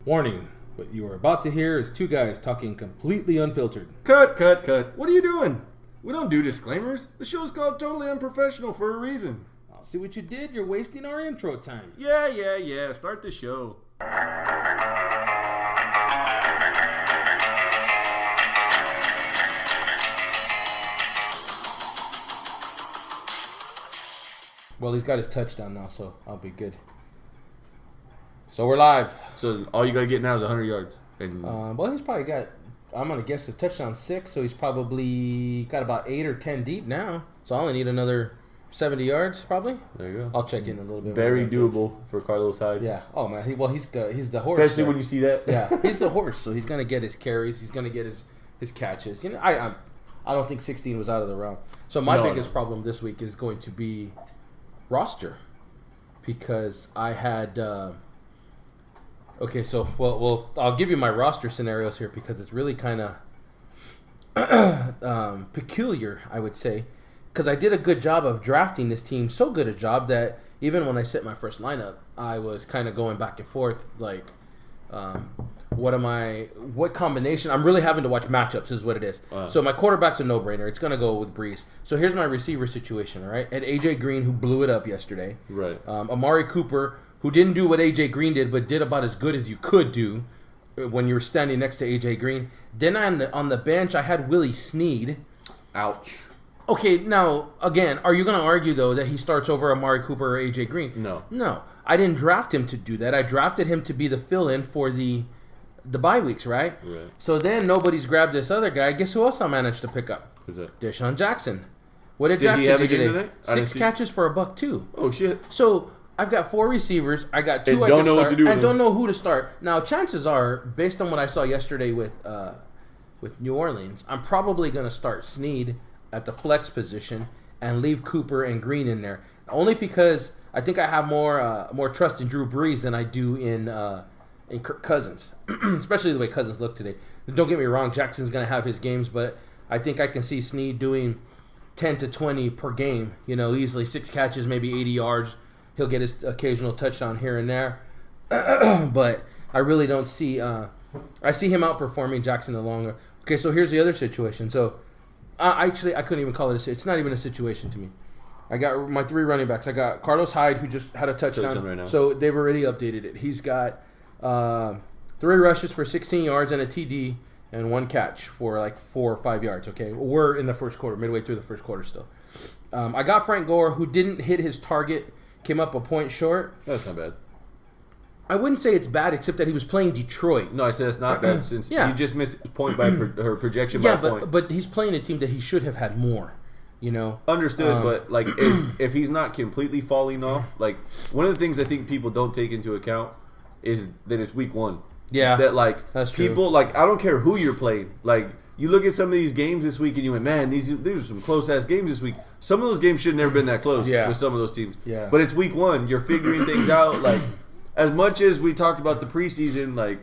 Warning, what you are about to hear is two guys talking completely unfiltered. Cut. What are you doing? We don't do disclaimers. The show's called Totally Unprofessional for a reason. I'll see what you did. You're wasting our intro time. Yeah. Start the show. Well, he's got his touchdown now, so I'll be good. So we're live. So all you got to get now is 100 yards. And Well, he's probably got, I'm going to guess the touchdown 6, so he's probably got about 8 or 10 deep now. So I only need another 70 yards, probably. There you go. I'll check in a little bit. Very doable for Carlos Hyde. Yeah. Oh, man. He's the horse. Especially when you see that. Yeah, he's the horse, so he's going to get his carries. He's going to get his catches. You know, I don't think 16 was out of the realm. So my biggest problem this week is going to be roster, because I had well I'll give you my roster scenarios here because it's really kind of peculiar, I would say, because I did a good job of drafting this team, so good a job that even when I set my first lineup, I was kind of going back and forth like what combination? I'm really having to watch matchups is what it is. So my quarterback's a no-brainer. It's going to go with Brees. So here's my receiver situation, all right? And AJ Green, who blew it up yesterday. Right. Amari Cooper, who didn't do what AJ Green did, but did about as good as you could do when you were standing next to AJ Green. Then on the bench, I had Willie Snead. Ouch. Okay, now, again, are you going to argue, though, that he starts over Amari Cooper or AJ Green? No. I didn't draft him to do that. I drafted him to be the fill-in for the bye weeks, right? Right. So then nobody's grabbed this other guy. Guess who else I managed to pick up? Who's that? Deshaun Jackson. What did Did Jackson he have do a game today? today? 6 catches for $102. Oh, shit. So I've got 4 receivers. I got 2 And I don't can know what start, to do with and them. don't know who to start. Now, chances are, based on what I saw yesterday with New Orleans, I'm probably going to start Snead at the flex position and leave Cooper and Green in there. Only because I think I have more trust in Drew Brees than I do in Kirk Cousins, especially the way Cousins looked today. Don't get me wrong, Jackson's going to have his games, but I think I can see Snead doing 10 to 20 per game, easily 6 catches, maybe 80 yards. He'll get his occasional touchdown here and there. But I really don't see I see him outperforming Jackson in the long run. Okay, so here's the other situation. So I couldn't even call it a. It's not even a situation to me. I got my 3 running backs. I got Carlos Hyde, who just had a touchdown. Right now. So they've already updated it. He's got 3 rushes for 16 yards and a TD and 1 catch for like 4 or 5 yards. Okay, we're in the first quarter, midway through the first quarter still. I got Frank Gore, who didn't hit his target, came up a point short. That's not bad. I wouldn't say it's bad, except that he was playing Detroit. No, I said it's not bad since Yeah. you just missed his point by her projection by a point. but he's playing a team that he should have had more. Understood, but like if he's not completely falling off, like one of the things I think people don't take into account is that it's week 1. Yeah, that like that's true. People like I don't care who you're playing. Like you look at some of these games this week and you went, man, these are some close ass games this week. Some of those games should have never been that close with some of those teams. Yeah, but it's week 1. You're figuring things out. Like as much as we talked about the preseason, like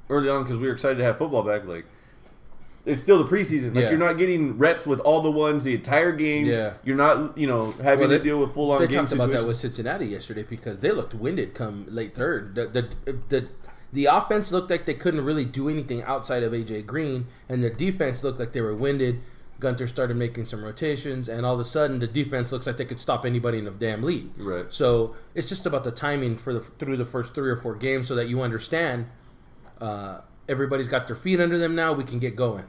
early on because we were excited to have football back, like. It's still the preseason. Like you're not getting reps with all the ones the entire game. Yeah. You're not, having to deal with full on game They talked situations. about that with Cincinnati yesterday because they looked winded come late third. The offense looked like they couldn't really do anything outside of AJ Green, and the defense looked like they were winded. Gunther started making some rotations, and all of a sudden the defense looks like they could stop anybody in the damn league. Right. So it's just about the timing through the first 3 or 4 games so that you understand everybody's got their feet under them now. We can get going.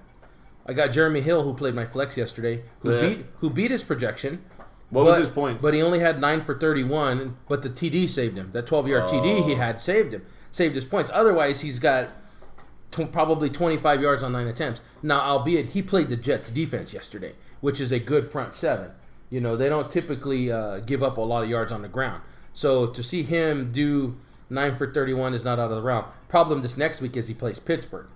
I got Jeremy Hill, who played my flex yesterday, who beat his projection. What was his points? But he only had 9 for 31, but the TD saved him. That 12-yard TD he had saved his points. Otherwise, he's got probably 25 yards on 9 attempts. Now, albeit he played the Jets defense yesterday, which is a good front 7. They don't typically give up a lot of yards on the ground. So to see him do 9 for 31 is not out of the realm. Problem this next week is he plays Pittsburgh.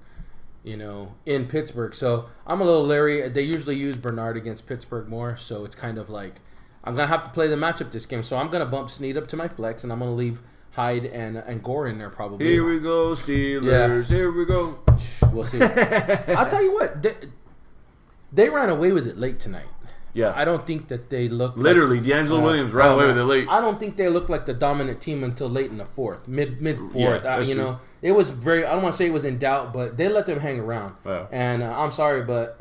In Pittsburgh. So I'm a little leery. They usually use Bernard against Pittsburgh more, so it's kind of like I'm going to have to play the matchup this game. So I'm going to bump Snead up to my flex, and I'm going to leave Hyde and Gore in there probably. Here we go, Steelers. Yeah. Here we go. We'll see. I'll tell you what. They ran away with it late tonight. Yeah. I don't think that they look literally D'Angelo Williams ran away with it late. I don't think they looked like the dominant team until late in the fourth, mid fourth. Yeah, You know, it was very. I don't want to say it was in doubt, but they let them hang around. Wow. And I'm sorry, but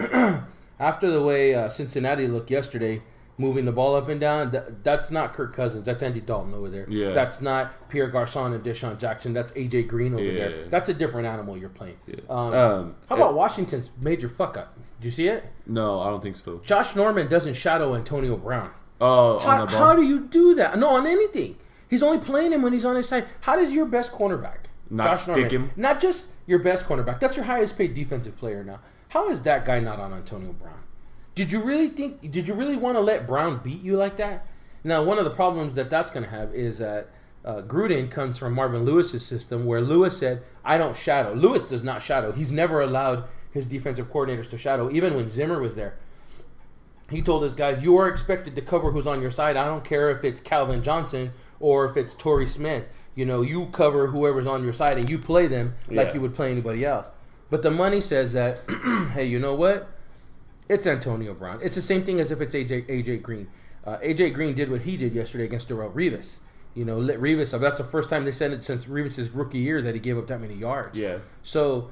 after the way Cincinnati looked yesterday, moving the ball up and down, that's not Kirk Cousins. That's Andy Dalton over there. Yeah. That's not Pierre Garçon and Deshaun Jackson. That's AJ Green over there. That's a different animal you're playing. Yeah. How about Washington's major fuck up? Did you see it? No, I don't think so. Josh Norman doesn't shadow Antonio Brown. Oh, on the ball. How do you do that? No, on anything. He's only playing him when he's on his side. How does your best cornerback, Not stick him? Not just your best cornerback. That's your highest paid defensive player now. How is that guy not on Antonio Brown? Did you really want to let Brown beat you like that? Now, one of the problems that's going to have is that Gruden comes from Marvin Lewis's system, where Lewis said, I don't shadow. Lewis does not shadow. He's never allowed his defensive coordinators to shadow, even when Zimmer was there. He told his guys, you are expected to cover who's on your side. I don't care if it's Calvin Johnson or if it's Torrey Smith. You know, you cover whoever's on your side and you play them like you would play anybody else. But the money says that, hey, you know what? It's Antonio Brown. It's the same thing as if it's AJ Green. AJ Green did what he did yesterday against Darrelle Revis. You know, let Revis. That's the first time they said it since Revis' rookie year that he gave up that many yards. Yeah. So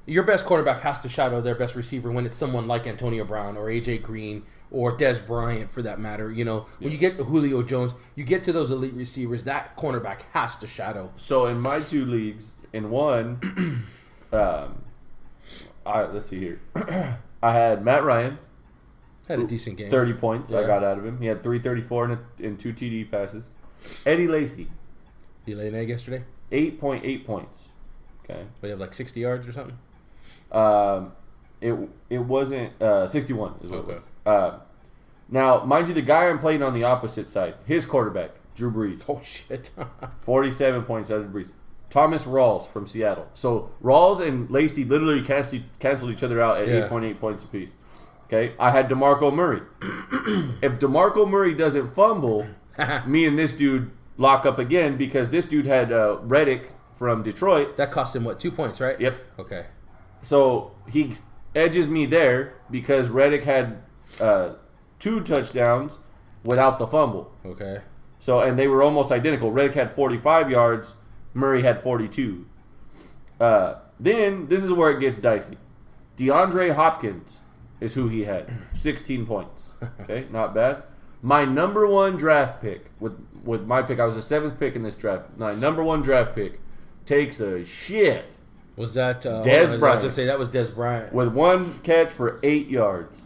your best quarterback has to shadow their best receiver when it's someone like Antonio Brown or AJ Green or Des Bryant, for that matter. You know, when you get to Julio Jones, you get to those elite receivers, that cornerback has to shadow. So in my two leagues, in one, let's see here. I had Matt Ryan. Had a decent game. 30 points Yeah. I got out of him. He had 334 and 2 TD passes. Eddie Lacy. You laid an egg yesterday? 8.8 points. Okay. But you have like 60 yards or something? It wasn't 61 is what it was. Now, mind you, the guy I'm playing on the opposite side, his quarterback, Drew Brees. Oh, shit. 47 points out of Brees. Thomas Rawls from Seattle. So Rawls and Lacey literally canceled each other out at 8.8 points apiece. Okay, I had DeMarco Murray. If DeMarco Murray doesn't fumble, me and this dude lock up again because this dude had Reddick from Detroit. That cost him, what, 2 points, right? Yep. Okay. So he edges me there because Reddick had 2 touchdowns without the fumble. Okay. So, and they were almost identical. Reddick had 45 yards. Murray had 42. Then, this is where it gets dicey. DeAndre Hopkins is who he had. 16 points. Okay, not bad. My number one draft pick, with my pick, I was the 7th pick in this draft. My number one draft pick takes a shit. Was that Des Bryant? I was Bryant. going to say, that was Des Bryant. With 1 catch for 8 yards.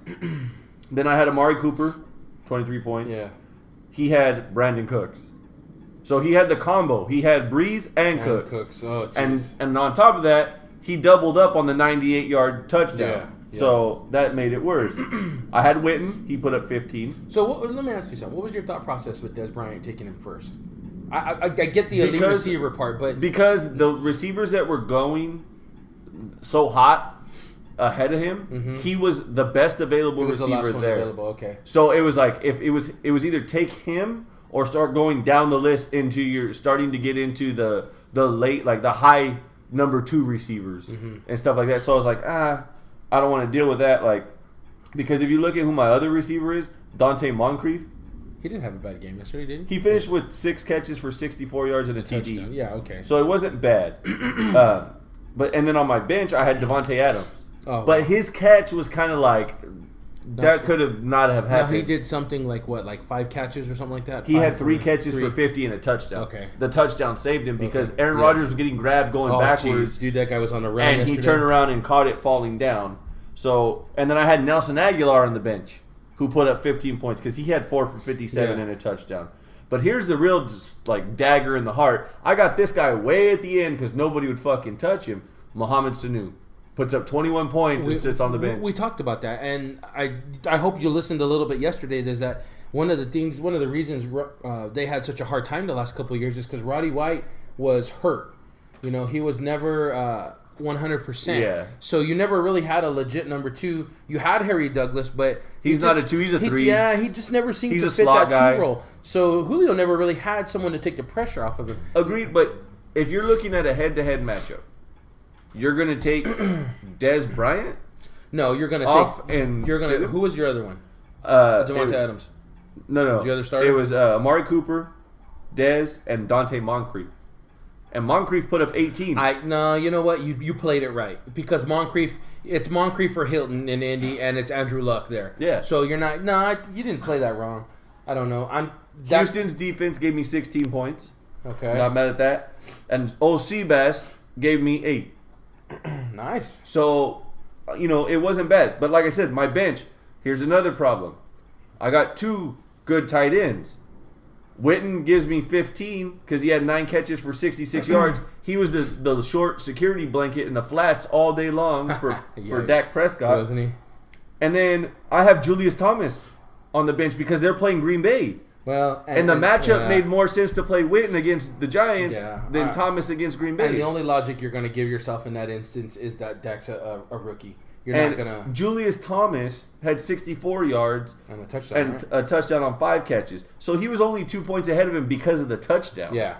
Then I had Amari Cooper, 23 points. Yeah. He had Brandon Cooks. So he had the combo. He had Breeze and Cooks. Oh, jeez. And on top of that, he doubled up on the 98-yard touchdown. Yeah. So that made it worse. I had Witten. He put up 15. So let me ask you something. What was your thought process with Des Bryant taking him first? I get the elite receiver part, but... Because the receivers that were going so hot ahead of him, he was the best available receiver the last one there. Available. Okay. So it was like, if it was either take him or start going down the list into starting to get into the late, like the high number 2 receivers and stuff like that. So I was like, I don't want to deal with that. Like, because if you look at who my other receiver is, Dante Moncrief. He didn't have a bad game yesterday, did he? He finished with 6 catches for 64 yards and a TD. Touchdown. Yeah, okay. So it wasn't bad. And then on my bench, I had Devontae Adams. Oh, but his catch was kind of like, that could have not have happened. No, he did something like what, like 5 catches or something like that? He had 3 catches for 50 and a touchdown. Okay. The touchdown saved him because Aaron Rodgers was getting grabbed going backwards. Geez. Dude, that guy was on a run and yesterday. he turned around and caught it falling down. So, and then I had Nelson Aguilar on the bench who put up 15 points because he had 4 for 57 and a touchdown. But here's the real dagger in the heart. I got this guy way at the end because nobody would fucking touch him. Mohamed Sanu puts up 21 points and sits on the bench. We talked about that, and I hope you listened a little bit yesterday. There's that one of the reasons they had such a hard time the last couple of years is because Roddy White was hurt. You know, he was never 100%. Yeah. So you never really had a legit number 2. You had Harry Douglas, but he's not a 2. He's a 3. He just never seemed to fit that 2 role. So Julio never really had someone to take the pressure off of him. Agreed, but if you're looking at a head-to-head matchup, you're going to take Des Bryant? No, you're going to off take... and You're going to... Who was your other one? Devontae Adams. No. Was the other starter? It was Amari Cooper, Dez, and Dante Moncrief. And Moncrief put up 18. No, you know what? You played it right because it's Moncrief for Hilton in Indy, and it's Andrew Luck there. Yeah. So you're not. No, you didn't play that wrong. I don't know. Houston's defense gave me 16 points. Okay. Not mad at that. And OC Bass gave me 8. Nice. So, it wasn't bad. But like I said, my bench. Here's another problem. I got 2 good tight ends. Witten gives me 15 because he had 9 catches for 66 yards. He was the short security blanket in the flats all day long for Dak Prescott. Wasn't he? And then I have Julius Thomas on the bench because they're playing Green Bay. Well, and the matchup made more sense to play Witten against the Giants than Thomas against Green Bay. And the only logic you're going to give yourself in that instance is that Dak's a rookie. You're not gonna. Julius Thomas had 64 yards and a touchdown, a touchdown on 5 catches. So he was only 2 points ahead of him because of the touchdown. Yeah.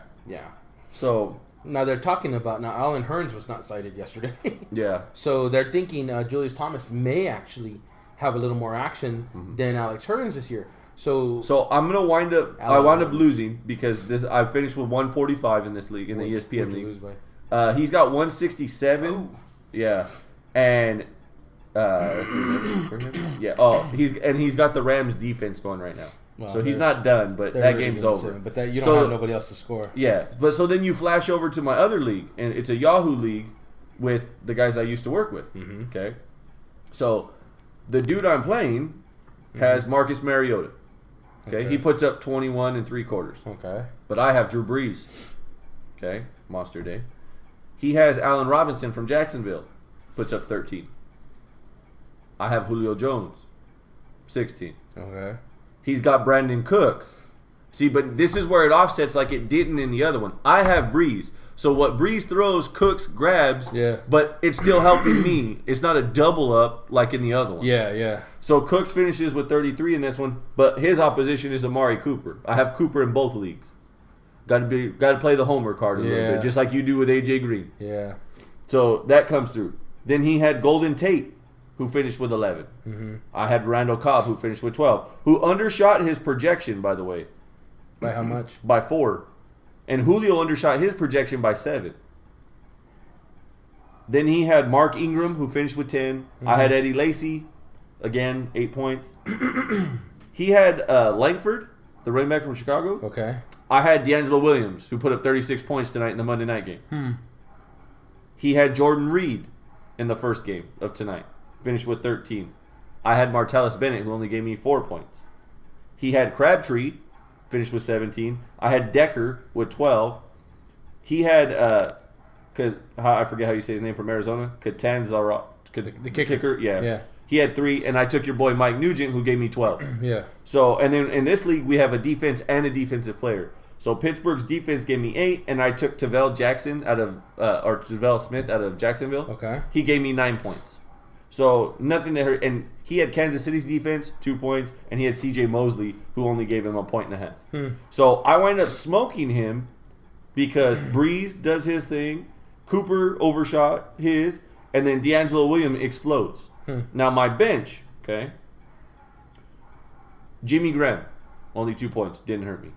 So now they're talking about Allen Hurns was not cited yesterday. Yeah. So they're thinking Julius Thomas may actually have a little more action than Alex Hurns this year. So I'm gonna wind up. I wound up losing because I finished with 145 in this league in the ESPN league. Lose by? He's got 167. Oh. Yeah, and. Let's see, for him? Yeah. Oh, he's got the Rams defense going right now, well, so he's not done. But that game's over. But you don't have nobody else to score. Yeah. But so then you flash over to my other league, and it's a Yahoo league with the guys I used to work with. Mm-hmm. Okay. So the dude I'm playing has Marcus Mariota. Okay. He puts up 21 3/4. Okay. But I have Drew Brees. Okay. Monster day. He has Allen Robinson from Jacksonville. Puts up 13. I have Julio Jones, 16. Okay. He's got Brandon Cooks. See, but this is where it offsets like it didn't in the other one. I have Breeze. So what Breeze throws, Cooks grabs, but it's still helping me. It's not a double up like in the other one. Yeah. So Cooks finishes with 33 in this one, but his opposition is Amari Cooper. I have Cooper in both leagues. Got to play the homer card a little bit, just like you do with AJ Green. Yeah. So that comes through. Then he had Golden Tate, who finished with 11. Mm-hmm. I had Randall Cobb, who finished with 12, who undershot his projection, by the way. By how much? By 4. And Julio undershot his projection by 7. Then he had Mark Ingram, who finished with 10. Mm-hmm. I had Eddie Lacy, again, 8 points. He had Langford, the running back from Chicago. Okay. I had D'Angelo Williams, who put up 36 points tonight in the Monday night game. He had Jordan Reed in the first game of tonight. Finished with 13. I had Martellus Bennett, who only gave me 4 points. He had Crabtree, finished with 17. I had Decker with 12. He had, I forget how you say his name, from Arizona, Catanzaro. The kicker. Yeah. He had 3, and I took your boy Mike Nugent, who gave me 12. Yeah. So, and then in this league, we have a defense and a defensive player. So Pittsburgh's defense gave me 8, and I took Tavell Smith out of Jacksonville. Okay. He gave me 9 points. So nothing that hurt. And he had Kansas City's defense, 2 points, and he had C.J. Mosley, who only gave him 1.5 points. So I wind up smoking him because Breeze does his thing, Cooper overshot his, and then D'Angelo Williams explodes. Now my bench, okay, Jimmy Graham, only 2 points, didn't hurt me.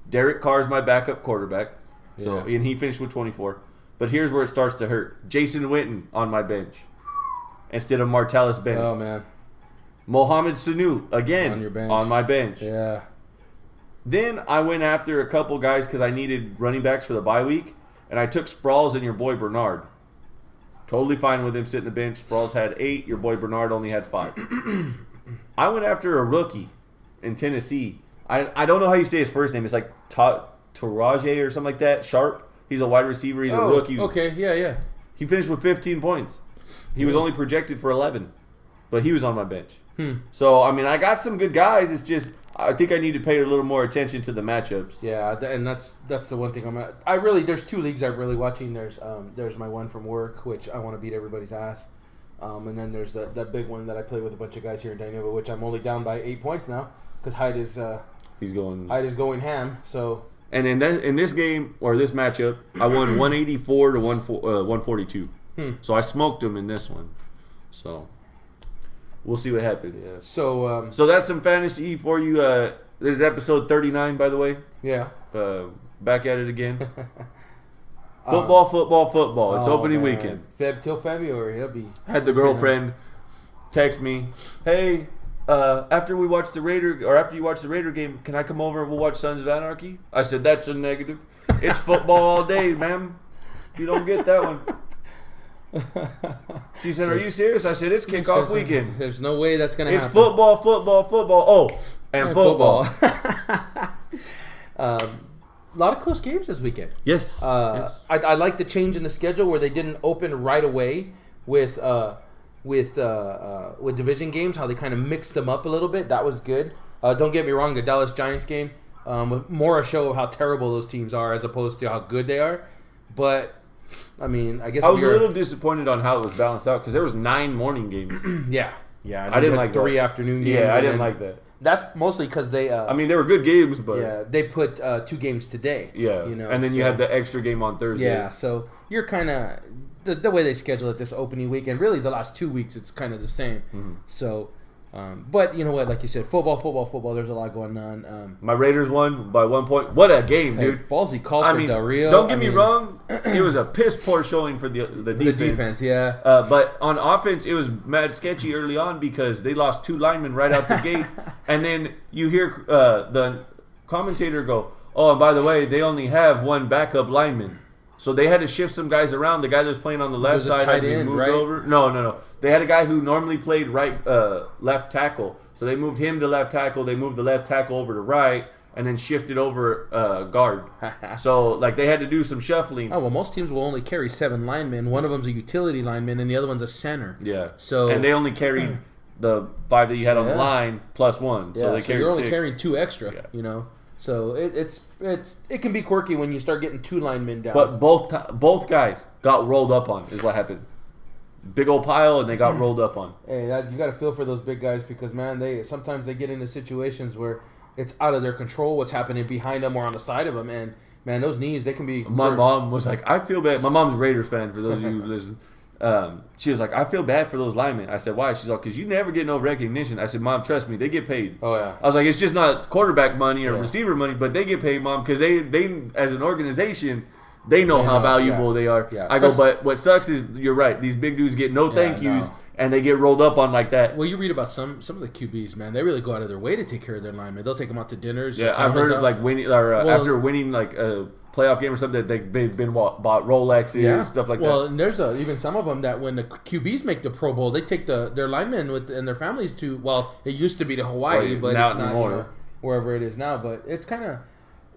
Derek Carr's my backup quarterback, and he finished with 24. But here's where it starts to hurt. Jason Witten on my bench instead of Martellus Bennett. Oh, man. Mohamed Sanu, again, on your bench. On my bench. Yeah. Then I went after a couple guys because I needed running backs for the bye week, and I took Sproles and your boy Bernard. Totally fine with him sitting the bench. Sproles had 8. Your boy Bernard only had 5. I went after a rookie in Tennessee. I don't know how you say his first name. It's like Taraje or something like that. Sharp. He's a wide receiver. He's a rookie. Okay, yeah. He finished with 15 points. He was only projected for 11, but he was on my bench. So, I mean, I got some good guys. It's just I think I need to pay a little more attention to the matchups. Yeah, and that's the one thing there's 2 leagues I'm really watching. There's my one from work, which I want to beat everybody's ass. And then there's that big one that I play with a bunch of guys here in Dynamo, which I'm only down by 8 points now because Hyde is going ham. So and in this game or this matchup, I won 184 to 142. So I smoked him in this one. So we'll see what happens. Yeah. So so that's some fantasy for you. This is episode 39, by the way. Yeah. Back at it again. Football. It's opening weekend. Till February, it'll be. Had the girlfriend text me, hey, after you watch the Raider game, can I come over and we'll watch Sons of Anarchy? I said, that's a negative. It's football all day, ma'am. You don't get that one. She said, are you serious? I said, it's kickoff weekend. There's no way that's going to happen. It's football. Oh, and football. A lot of close games this weekend. Yes. I like the change in the schedule where they didn't open right away with division games. How they kind of mixed them up a little bit. That was good. Don't get me wrong. The Dallas Giants game was more a show of how terrible those teams are as opposed to how good they are. But I mean, I guess I was a little disappointed on how it was balanced out because there was 9 morning games. Yeah. I didn't like 3 afternoon games. Yeah, I didn't like that. That's mostly because they. I mean, they were good games, but they put 2 games today. Yeah, and then you had the extra game on Thursday. Yeah, so you're kind of the way they schedule it this opening week, and really the last 2 weeks, it's kind of the same. Mm-hmm. So, but you know what? Like you said, football. There's a lot going on. My Raiders won by 1 point. What a game, dude! Ballsy called for Del Rio. Don't get me wrong. It was a piss poor showing for the defense. The defense, yeah. But on offense, it was mad sketchy early on because they lost 2 linemen right out the gate, and then you hear the commentator go, "Oh, and by the way, they only have 1 backup lineman." So they had to shift some guys around. The guy that was playing on the left side had to be moved over. No. They had a guy who normally played left tackle. So they moved him to left tackle. They moved the left tackle over to right, and then shifted over guard. So like they had to do some shuffling. Oh well, most teams will only carry 7 linemen. One of them's a utility lineman, and the other one's a center. Yeah. So and they only carried the 5 that you had on the line plus 1. So they carried you're only 6. carrying 2 extra. Yeah. You know. So it can be quirky when you start getting 2 linemen down. But both guys got rolled up on is what happened. Big old pile and they got rolled up on. Hey, you got to feel for those big guys because man, sometimes they get into situations where it's out of their control what's happening behind them or on the side of them, and man, those knees they can be. My mom was like, I feel bad. My mom's a Raiders fan. For those of you who listen. She was like, I feel bad for those linemen. I said, why? She's like, because you never get no recognition. I said, Mom, trust me, they get paid. Oh, yeah. I was like, it's just not quarterback money or receiver money, but they get paid, Mom, because they as an organization, they know how valuable they are. Yeah. I go, but what sucks is, you're right, these big dudes get no thank yous, and they get rolled up on like that. Well, you read about some of the QBs, man. They really go out of their way to take care of their linemen. They'll take them out to dinners. Yeah, I've heard of like winning, or after winning like a playoff game or something, they've been bought Rolexes, stuff like that. Well, and there's even some of them that when the QBs make the Pro Bowl, they take their linemen and their families to. Well, it used to be to Hawaii, but it's not wherever it is now. But it's kind of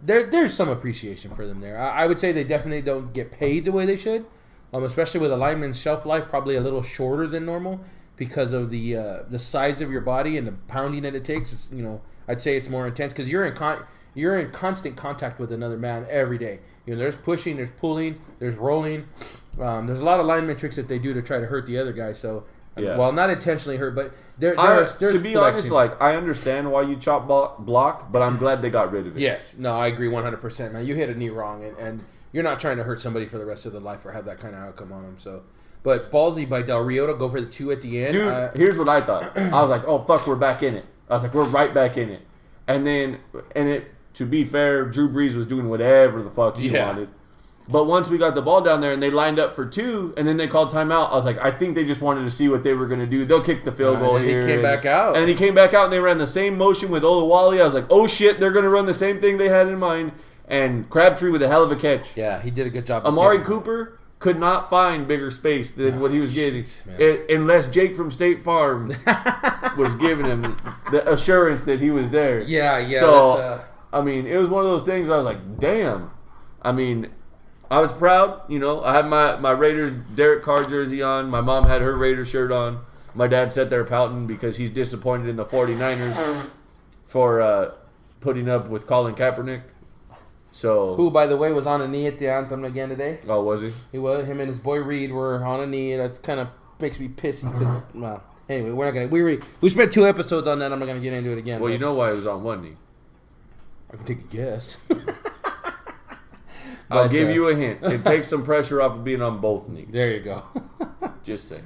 there's some appreciation for them there. I would say they definitely don't get paid the way they should, especially with a lineman's shelf life probably a little shorter than normal because of the size of your body and the pounding that it takes. It's, I'd say it's more intense because you're in constant contact with another man every day. There's pushing, there's pulling, there's rolling. There's a lot of lineman tricks that they do to try to hurt the other guy. So, well, not intentionally hurt, but there's to be honest, like I understand why you chop block, but I'm glad they got rid of it. Yes, no, I agree 100%, man. You hit a knee wrong, and you're not trying to hurt somebody for the rest of their life or have that kind of outcome on them. So, but ballsy by Del Rio to go for the 2 at the end. Dude, here's what I thought. I was like, oh fuck, we're back in it. I was like, we're right back in it, to be fair, Drew Brees was doing whatever the fuck he wanted. But once we got the ball down there and they lined up for 2 and then they called timeout, I was like, I think they just wanted to see what they were going to do. They'll kick the field goal here. He came back out. And he came back out and they ran the same motion with Olawale. I was like, oh shit, they're going to run the same thing they had in mind. And Crabtree with a hell of a catch. Yeah, he did a good job. Amari Cooper could not find bigger space than what he was getting. Unless Jake from State Farm was giving him the assurance that he was there. Yeah. So, I mean, it was one of those things where I was like, damn. I mean, I was proud. I had my Raiders Derek Carr jersey on. My mom had her Raiders shirt on. My dad sat there pouting because he's disappointed in the 49ers for putting up with Colin Kaepernick. So, who, by the way, was on a knee at the anthem again today. Oh, was he? He was. Him and his boy Reed were on a knee. That kind of makes me pissy because, well, anyway, we're not gonna. We spent 2 episodes on that. I'm not gonna get into it again. Well, you know why he was on one knee. I can take a guess. I'll give you a hint. It takes some pressure off of being on both knees. There you go. Just saying.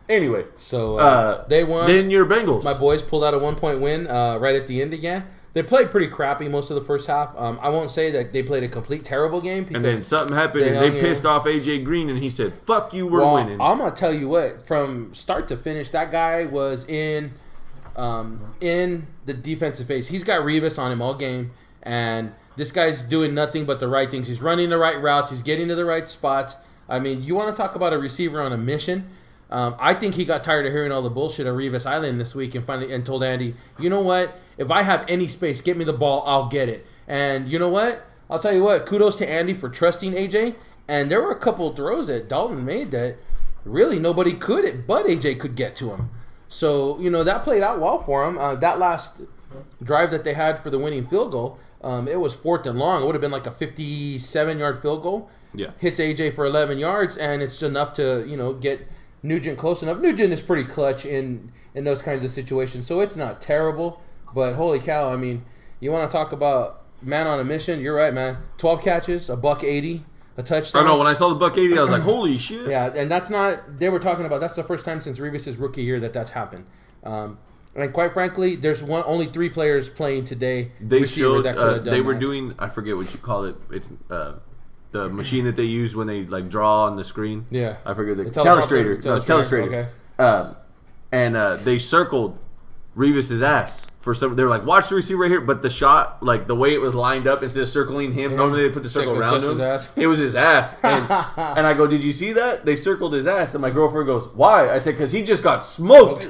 Anyway, so they won. Then your Bengals. My boys pulled out a 1-point win right at the end again. They played pretty crappy most of the first half. I won't say that they played a complete terrible game. And then something happened, and they pissed off AJ Green, and he said, "Fuck you, we're winning." I'm gonna tell you what. From start to finish, that guy was in the defensive phase. He's got Revis on him all game, and this guy's doing nothing but the right things. He's running the right routes. He's getting to the right spots. I mean, you want to talk about a receiver on a mission? I think he got tired of hearing all the bullshit on Revis Island this week and told Andy, you know what? If I have any space, get me the ball, I'll get it. And you know what? I'll tell you what, kudos to Andy for trusting AJ. And there were a couple of throws that Dalton made that really nobody could, but AJ could get to him. So, that played out well for him. That last drive that they had for the winning field goal, it was 4th and long. It would have been like a 57-yard field goal. Yeah. Hits AJ for 11 yards, and it's enough to, get Nugent close enough. Nugent is pretty clutch in those kinds of situations, so it's not terrible. But holy cow, I mean, you want to talk about man on a mission? You're right, man. 12 catches, $180, a touchdown. I know, when I saw the $180, I was like, holy shit. Yeah, and that's the first time since Revis' rookie year that's happened. And quite frankly, there's only 3 players playing today. They showed, that could have done they were that. doing, I forget what you call it. It's the machine that they use when they like draw on the screen. Yeah. I forget the telestrator. Telestrator. Okay. And they circled Revis's ass for some. They were like, watch the receiver right here, but the shot, like the way it was lined up, instead of circling him, normally they put the circle around him. His ass. It was his ass. And I go, did you see that? They circled his ass, and my girlfriend goes, why? I said, because he just got smoked.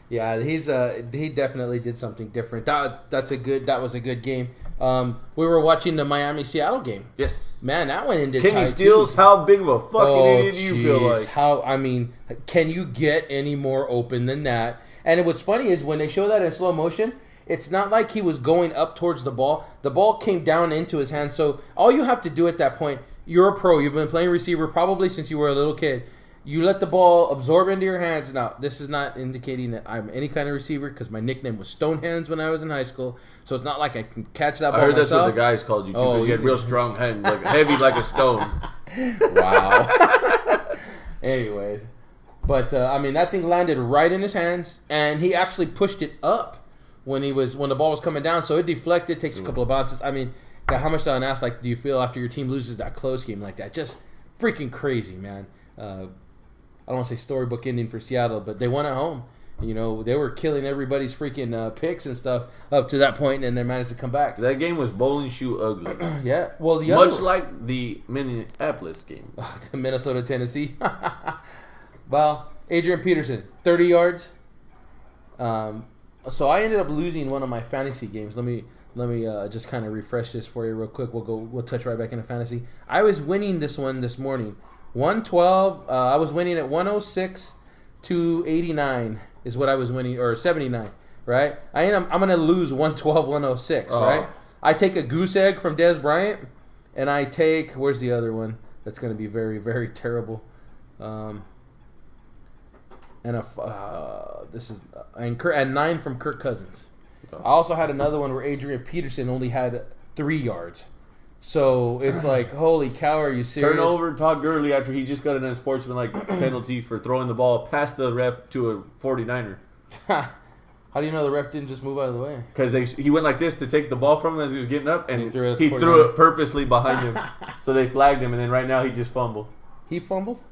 Yeah, he definitely did something different. That was a good game. We were watching the Miami-Seattle game. Yes. Man, that one ended Kenny tight Stills, too. how big of a fucking idiot do you feel like? Can you get any more open than that? And what's funny is when they show that in slow motion, it's not like he was going up towards the ball. The ball came down into his hands. So all you have to do at that point, you're a pro. You've been playing receiver probably since you were a little kid. You let the ball absorb into your hands. Now, this is not indicating that I'm any kind of receiver because my nickname was Stonehands when I was in high school. So it's not like I can catch that ball I heard myself. that's what the guys called you, too, because you had real strong hands, like heavy like a stone. Wow. Anyways. But, that thing landed right in his hands, and he actually pushed it up when the ball was coming down. So it deflected, takes a couple of bounces. God, how much do do you feel after your team loses that close game like that? Just freaking crazy, man. I don't want to say storybook ending for Seattle, but they won at home. They were killing everybody's freaking picks and stuff up to that point, and they managed to come back. That game was bowling shoe ugly. Yeah. Well, much like the Minneapolis game. The Minnesota, Tennessee. Well, Adrian Peterson, 30 yards. So I ended up losing one of my fantasy games. Let me just kind of refresh this for you real quick. We'll touch right back into fantasy. I was winning this one this morning. 112. I was winning at 106 to 89 is what I was winning, or 79, right? I'm gonna lose 112, 106, right? I take a goose egg from Dez Bryant, and I take, where's the other one? That's gonna be very, very terrible. And 9 from Kirk Cousins. I also had another one where Adrian Peterson only had 3 yards. So it's like, holy cow, are you serious? Turnover, Todd Gurley, after he just got an unsportsmanlike penalty for throwing the ball past the ref to a 49er. How do you know the ref didn't just move out of the way? Because he went like this to take the ball from him as he was getting up, and he threw it purposely behind him. So they flagged him, and then right now he just fumbled. He fumbled?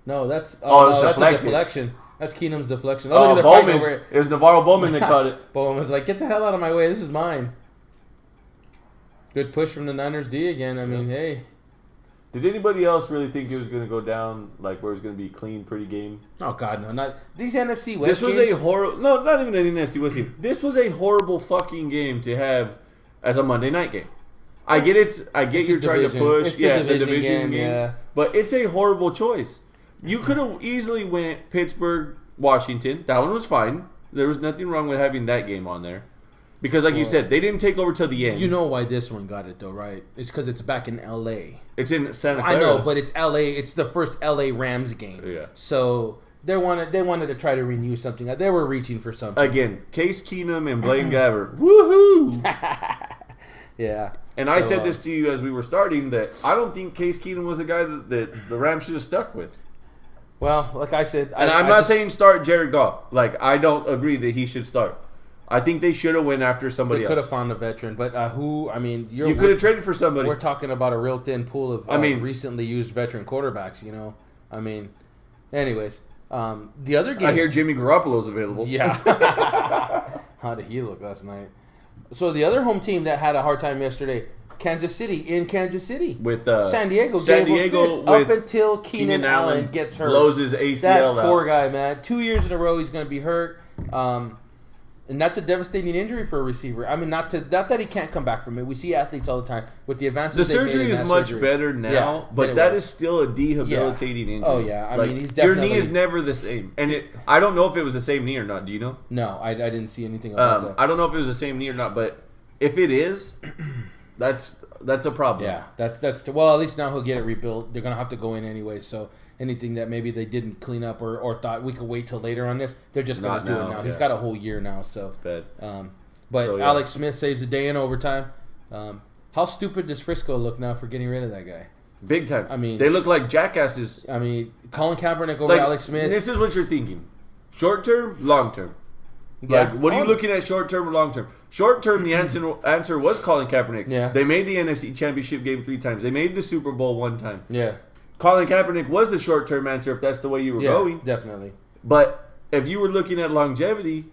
No, that's that's a deflection. That's Keenum's deflection. Oh, look at Bowman. Over it. It was Navarro Bowman that caught it. Bowman was like, get the hell out of my way. This is mine. Good push from the Niners D again. Hey. Did anybody else really think it was going to go down, like where it was going to be clean, pretty game? Oh, God, no. Not these NFC West games. This was a horrible... No, not even an NFC West game. This was a horrible fucking game to have as a Monday night game. I get it. I get you're trying to push. It's the division game. Yeah. But it's a horrible choice. You could have easily went Pittsburgh, Washington. That one was fine. There was nothing wrong with having that game on there. Because like you said, they didn't take over till the end. You know why this one got it, though, right? It's because it's back in L.A. It's in Santa Clara. I know, but it's L.A. It's the first L.A. Rams game. Yeah. So they wanted to try to renew something. They were reaching for something. Again, Case Keenum and Blaine Gabbert. Woohoo! Yeah. And I said this to you as we were starting, that I don't think Case Keenum was the guy that the Rams should have stuck with. Well, like I said, and I'm not saying start Jared Goff. Like, I don't agree that he should start. I think they should have went after somebody else. They could have found a veteran, but who? I mean, you could have traded for somebody. We're talking about a real thin pool of recently used veteran quarterbacks. You know, I mean, anyways, the other game. I hear Jimmy Garoppolo's available. Yeah. How did he look last night? So the other home team that had a hard time yesterday. Kansas City in Kansas City with San Diego up until Keenan Allen gets hurt, blows his ACL that out. Poor guy, man. 2 years in a row he's going to be hurt, and that's a devastating injury for a receiver. I mean, not that he can't come back from it. We see athletes all the time with the advances. The surgery is much better now, but that is still a debilitating injury. Oh yeah, I mean he's definitely your knee is never the same, and I don't know if it was the same knee or not. Do you know? No, I didn't see anything about that. I don't know if it was the same knee or not, but if it is. That's a problem. Yeah, that's well. At least now he'll get it rebuilt. They're gonna have to go in anyway. So anything that maybe they didn't clean up or thought we could wait till later on this, they're just gonna do it now. Yeah. He's got a whole year now. So it's bad. But Alex Smith saves the day in overtime. How stupid does Frisco look now for getting rid of that guy? Big time. I mean, they look like jackasses. I mean, Colin Kaepernick over Alex Smith. This is what you're thinking: short term, long term. Yeah. Like, what are you looking at short term or long term? Short term, the answer was Colin Kaepernick. Yeah. They made the NFC Championship game 3 times. They made the Super Bowl 1 time. Yeah. Colin Kaepernick was the short term answer if that's the way you were going. Definitely. But if you were looking at longevity,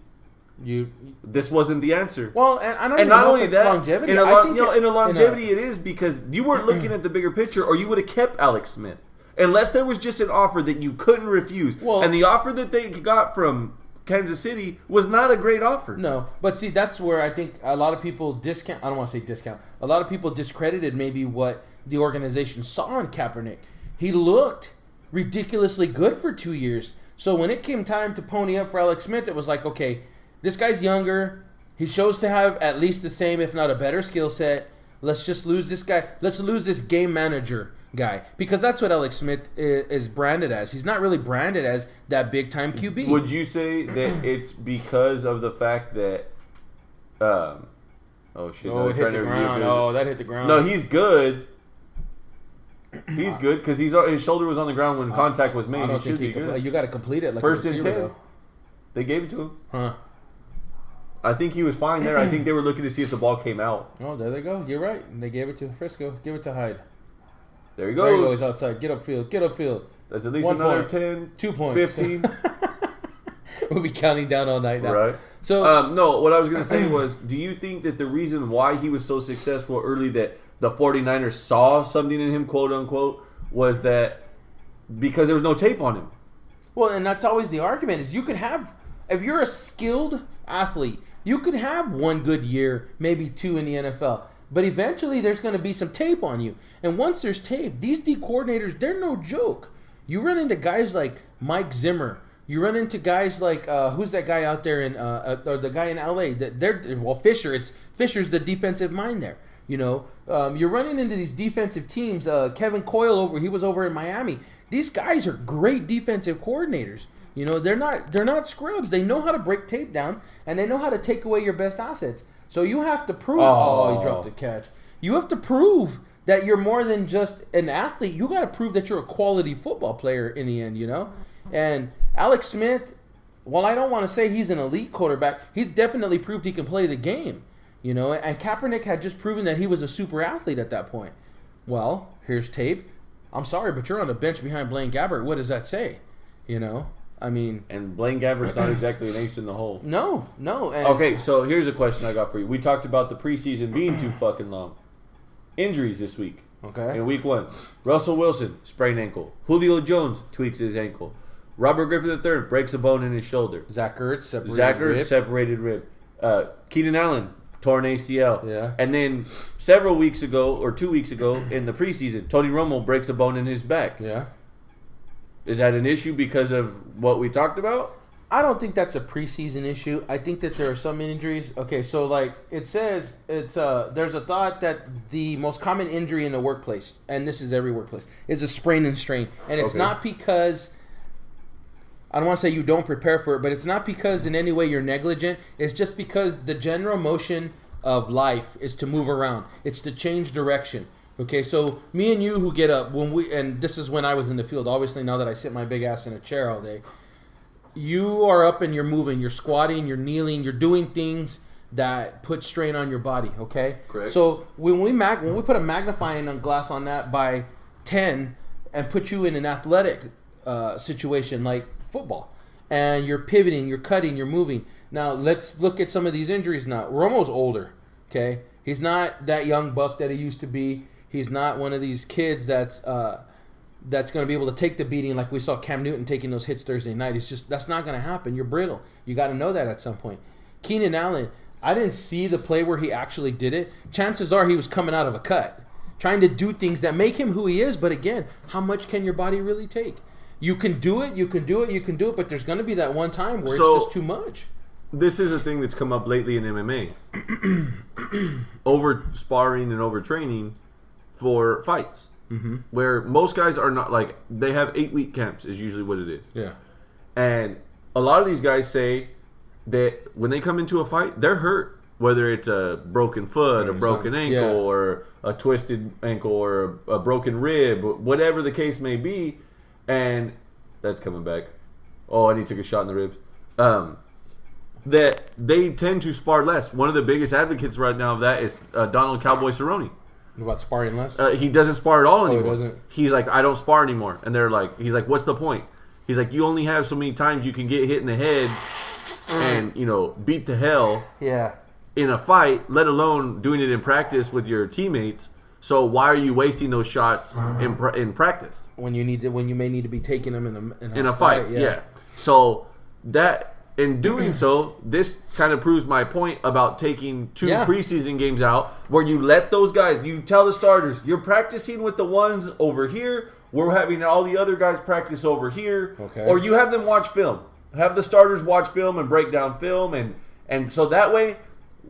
this wasn't the answer. Well, and I don't even know if it's longevity. In a longevity, it is because you weren't looking at the bigger picture, or you would have kept Alex Smith. Unless there was just an offer that you couldn't refuse. Well, and the offer that they got from Kansas City was not a great offer. No, but see, that's where I think a lot of people discount. I don't want to say discount. A lot of people discredited maybe what the organization saw in Kaepernick. He looked ridiculously good for 2 years. So when it came time to pony up for Alex Smith, it was like, okay, this guy's younger. He shows to have at least the same, if not a better skill set. Let's just lose this guy. Let's lose this game manager guy, because that's what Alex Smith is branded as. He's not really branded as that big time QB. Would you say that it's because of the fact that oh shit, it hit the ground. Oh, that hit the ground. No, he's good. He's good because his shoulder was on the ground when contact was made. I don't think he good. You got to complete it like first a receiver, and 10. though. They gave it to him. Huh. I think he was fine there. I think they were looking to see if the ball came out. Oh, there they go. You're right. They gave it to Frisco. Give it to Hyde. There he goes. There he goes outside. Get upfield. Get upfield. That's at least 1 another point. 10, 2 points. 15. We'll be counting down all night now. Right. So, no, what I was going to say was, do you think that the reason why he was so successful early, that the 49ers saw something in him, quote unquote, was that because there was no tape on him? Well, and that's always the argument, is you can have, if you're a skilled athlete, you could have 1 good year, maybe 2 in the NFL. But eventually there's going to be some tape on you. And once there's tape, these D coordinators, they're no joke. You run into guys like Mike Zimmer. You run into guys like, who's that guy out there or the guy in LA? Fisher. Fisher's the defensive mind there. You know, you're running into these defensive teams. Kevin Coyle he was over in Miami. These guys are great defensive coordinators. You know, they're not scrubs. They know how to break tape down, and they know how to take away your best assets. So you have to prove. Oh, he dropped the catch. You have to prove that you're more than just an athlete. You got to prove that you're a quality football player in the end, you know? And Alex Smith, while I don't want to say he's an elite quarterback, he's definitely proved he can play the game, you know? And Kaepernick had just proven that he was a super athlete at that point. Well, here's tape. I'm sorry, but you're on the bench behind Blaine Gabbert. What does that say? You know? I mean... And Blaine Gabbert's not exactly an ace in the hole. No. And okay, so here's a question I got for you. We talked about the preseason being too fucking long. Injuries this week. Okay. In week 1. Russell Wilson, sprained ankle. Julio Jones tweaks his ankle. Robert Griffin III breaks a bone in his shoulder. Zach Ertz, separated rib. Keenan Allen, torn ACL. Yeah. And then several weeks ago, or 2 weeks ago, in the preseason, Tony Romo breaks a bone in his back. Yeah. Is that an issue because of what we talked about? I don't think that's a preseason issue. I think that there are some injuries. Okay, so like it says, there's a thought that the most common injury in the workplace, and this is every workplace, is a sprain and strain. And it's not because, I don't want to say you don't prepare for it, but it's not because in any way you're negligent. It's just because the general motion of life is to move around. It's to change direction. Okay, so me and you who get up and this is when I was in the field. Obviously, now that I sit my big ass in a chair all day, you are up and you're moving, you're squatting, you're kneeling, you're doing things that put strain on your body. Okay, correct. So when we put a magnifying glass on that by 10 and put you in an athletic situation like football, and you're pivoting, you're cutting, you're moving. Now let's look at some of these injuries. Now Romo's older. Okay, he's not that young buck that he used to be. He's not one of these kids that's going to be able to take the beating like we saw Cam Newton taking those hits Thursday night. That's not going to happen. You're brittle. You got to know that at some point. Keenan Allen, I didn't see the play where he actually did it. Chances are he was coming out of a cut, trying to do things that make him who he is. But again, how much can your body really take? You can do it, but there's going to be that one time where it's just too much. This is a thing that's come up lately in MMA. Over sparring and over training for fights, where most guys are not like, they have 8-week camps is usually what it is. Yeah. And a lot of these guys say that when they come into a fight, they're hurt, whether it's a broken foot, a broken ankle, or a twisted ankle, or a broken rib, whatever the case may be. And that's coming back. Oh, and he took a shot in the ribs. That they tend to spar less. One of the biggest advocates right now of that is Donald Cowboy Cerrone. About sparring less? He doesn't spar at all anymore. He doesn't? He's like, I don't spar anymore. And he's like, what's the point? He's like, you only have so many times you can get hit in the head and, beat the hell in a fight, let alone doing it in practice with your teammates. So why are you wasting those shots in practice? When you may need to be taking them in a fight. Yeah. So that... In doing so, this kind of proves my point about taking 2 preseason games out, where you let those guys, you tell the starters, you're practicing with the ones over here, we're having all the other guys practice over here, or you have them watch film. Have the starters watch film and break down film, and so that way,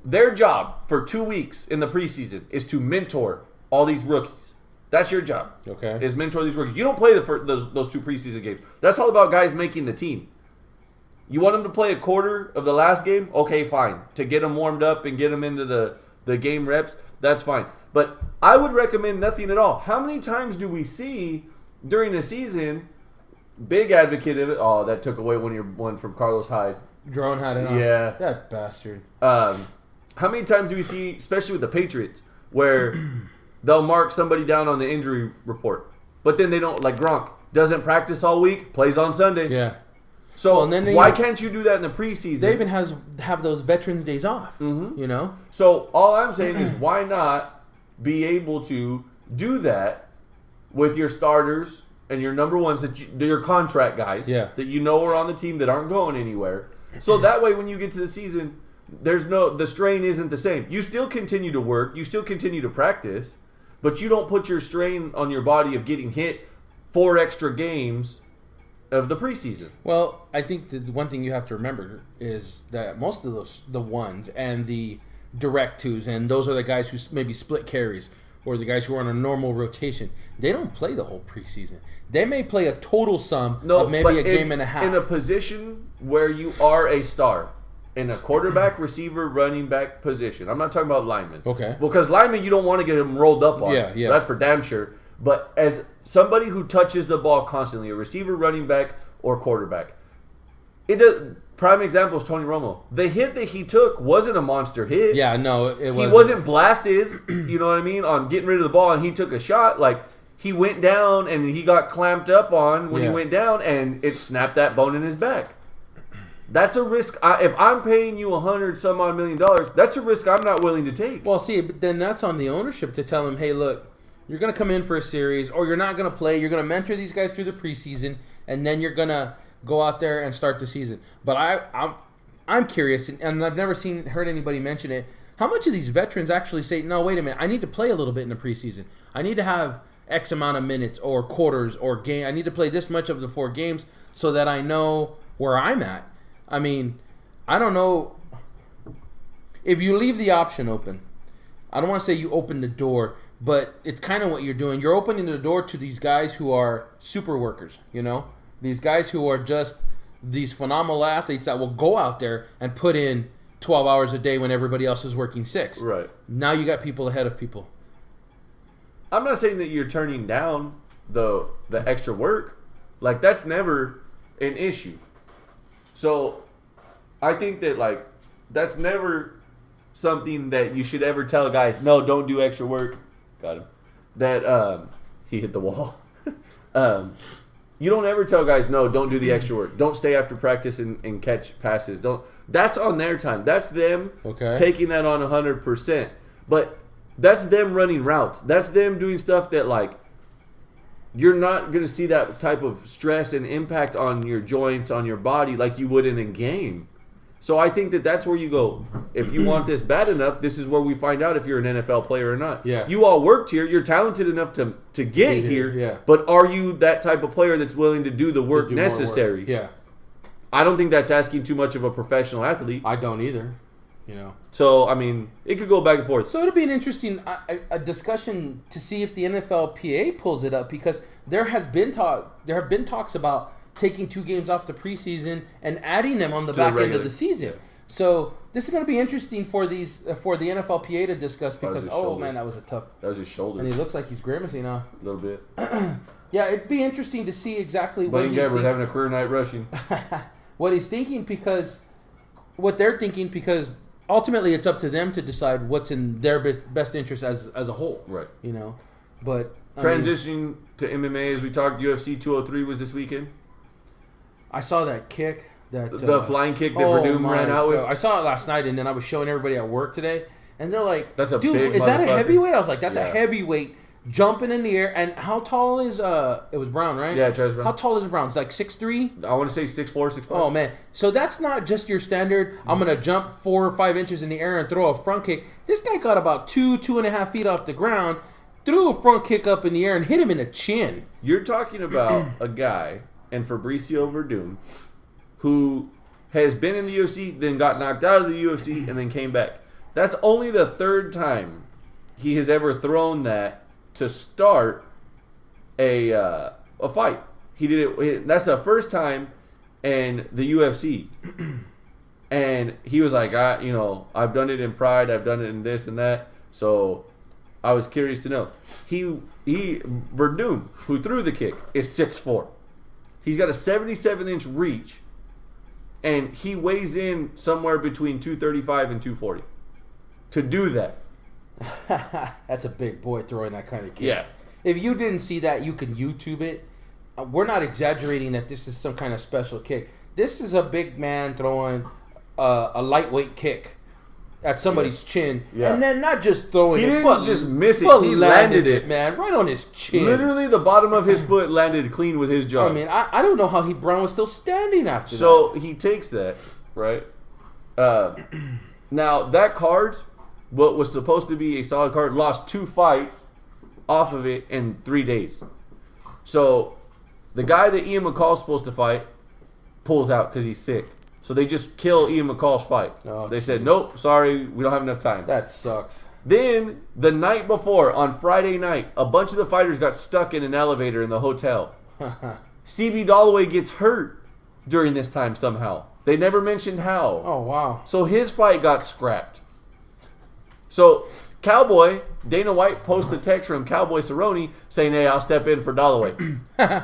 their job for 2 weeks in the preseason is to mentor all these rookies. That's your job. Okay. Is mentor these rookies. You don't play those 2 preseason games. That's all about guys making the team. You want them to play a quarter of the last game? Okay, fine. To get them warmed up and get them into the game reps, that's fine. But I would recommend nothing at all. How many times do we see during the season, big advocate of it, oh, that took away one from Carlos Hyde. Drone had it on. Yeah. That bastard. How many times do we see, especially with the Patriots, where they'll mark somebody down on the injury report, but then they don't, like Gronk, doesn't practice all week, plays on Sunday. Yeah. So why can't you do that in the preseason? They even have those Veterans Days off, So all I'm saying is, why not be able to do that with your starters and your number ones, your contract guys that you know are on the team that aren't going anywhere. So that way when you get to the season, the strain isn't the same. You still continue to work, you still continue to practice, but you don't put your strain on your body of getting hit 4 extra games of the preseason. Well, I think the one thing you have to remember is that most of the ones and the direct twos, and those are the guys who maybe split carries, or the guys who are on a normal rotation, they don't play the whole preseason. They may play a total sum of maybe a game and a half. In a position where you are a star, in a quarterback, receiver, running back position. I'm not talking about linemen. Okay. Because linemen, you don't want to get them rolled up on. Yeah. That's for damn sure. But as somebody who touches the ball constantly, a receiver, running back, or quarterback, prime example is Tony Romo. The hit that he took wasn't a monster hit. Yeah, no, it wasn't. He wasn't blasted, you know what I mean, on getting rid of the ball, and he took a shot. Like, he went down, and he got clamped up on when he went down, and it snapped that bone in his back. That's a risk. If I'm paying you $100-some-odd million, that's a risk I'm not willing to take. Well, see, but then that's on the ownership to tell him, hey, look, you're going to come in for a series, or you're not going to play. You're going to mentor these guys through the preseason, and then you're going to go out there and start the season. But I'm curious, and I've never heard anybody mention it. How much of these veterans actually say, no, wait a minute, I need to play a little bit in the preseason. I need to have X amount of minutes or quarters or game. I need to play this much of the 4 games so that I know where I'm at. I mean, I don't know. If you leave the option open, I don't want to say you open the door, but it's kind of what you're doing. You're opening the door to these guys who are super workers, These guys who are just these phenomenal athletes that will go out there and put in 12 hours a day when everybody else is working 6. Right. Now you got people ahead of people. I'm not saying that you're turning down the extra work. Like, that's never an issue. So I think that, like, that's never something that you should ever tell guys, no, don't do extra work. Got him. That he hit the wall. You don't ever tell guys, no, don't do the extra work. Don't stay after practice and catch passes. Don't. That's on their time. That's them taking that on 100%. But that's them running routes. That's them doing stuff that, like, you're not going to see that type of stress and impact on your joints, on your body, like you would in a game. So I think that that's where you go. If you want this bad enough, this is where we find out if you're an NFL player or not. Yeah. You all worked here. You're talented enough to get here. Yeah. But are you that type of player that's willing to do the work necessary? Yeah. I don't think that's asking too much of a professional athlete. I don't either. You know. So, I mean, it could go back and forth. So it'll be an interesting a discussion to see if the NFLPA pulls it up, because there have been talks about taking 2 games off the preseason and adding them on the back end of the season. So this is going to be interesting for the NFLPA to discuss, because man, that was his shoulder. And he looks like he's grimacing now. A little bit. Yeah, it'd be interesting to see exactly what he's thinking. Having a career night rushing. What he's thinking, what they're thinking, because ultimately it's up to them to decide what's in their best interest as a whole. Right. You know, but transitioning to MMA, as we talked, UFC 203 was this weekend. I saw that kick. The flying kick that Verdum ran out with. I saw it last night, and then I was showing everybody at work today, and they're like, "That's a dude, big is that a motherfucker." heavyweight?" I was like, "That's a heavyweight jumping in the air." And how tall is it was Brown, right? Yeah, Travis Brown. How tall is Brown? It's like 6'3"? I want to say 6'4", 6'5". Oh man, so that's not just your standard. I'm gonna jump 4 or 5 inches in the air and throw a front kick. This guy got about 2.5 feet off the ground, threw a front kick up in the air and hit him in the chin. You're talking about a guy, and Fabricio Verdum, who has been in the UFC, then got knocked out of the UFC, and then came back. That's only the 3rd time he has ever thrown that to start a fight. He did it. That's the first time in the UFC, and he was like, I've done it in Pride, I've done it in this and that. So I was curious to know. Verdum, who threw the kick, is 6'4". He's got a 77-inch reach, and he weighs in somewhere between 235 and 240 to do that. That's a big boy throwing that kind of kick. Yeah. If you didn't see that, you can YouTube it. We're not exaggerating that this is some kind of special kick. This is a big man throwing a lightweight kick at somebody's chin, and then not just throwing it. He but didn't just miss it. He landed it, man, right on his chin. Literally, the bottom of his foot landed clean with his jaw. I mean, I don't know how Brown was still standing after that. So he takes that, right? Now, that card, what was supposed to be a solid card, lost 2 fights off of it in 3 days. So the guy that Ian McCall's supposed to fight pulls out because he's sick. So they just kill Ian McCall's fight. They said, nope, sorry, we don't have enough time. That sucks. Then, the night before, on Friday night, a bunch of the fighters got stuck in an elevator in the hotel. CB Dollaway gets hurt during this time somehow. They never mentioned how. Oh, wow. So his fight got scrapped. So Cowboy, Dana White posted a text from Cowboy Cerrone saying, hey, I'll step in for Dollaway.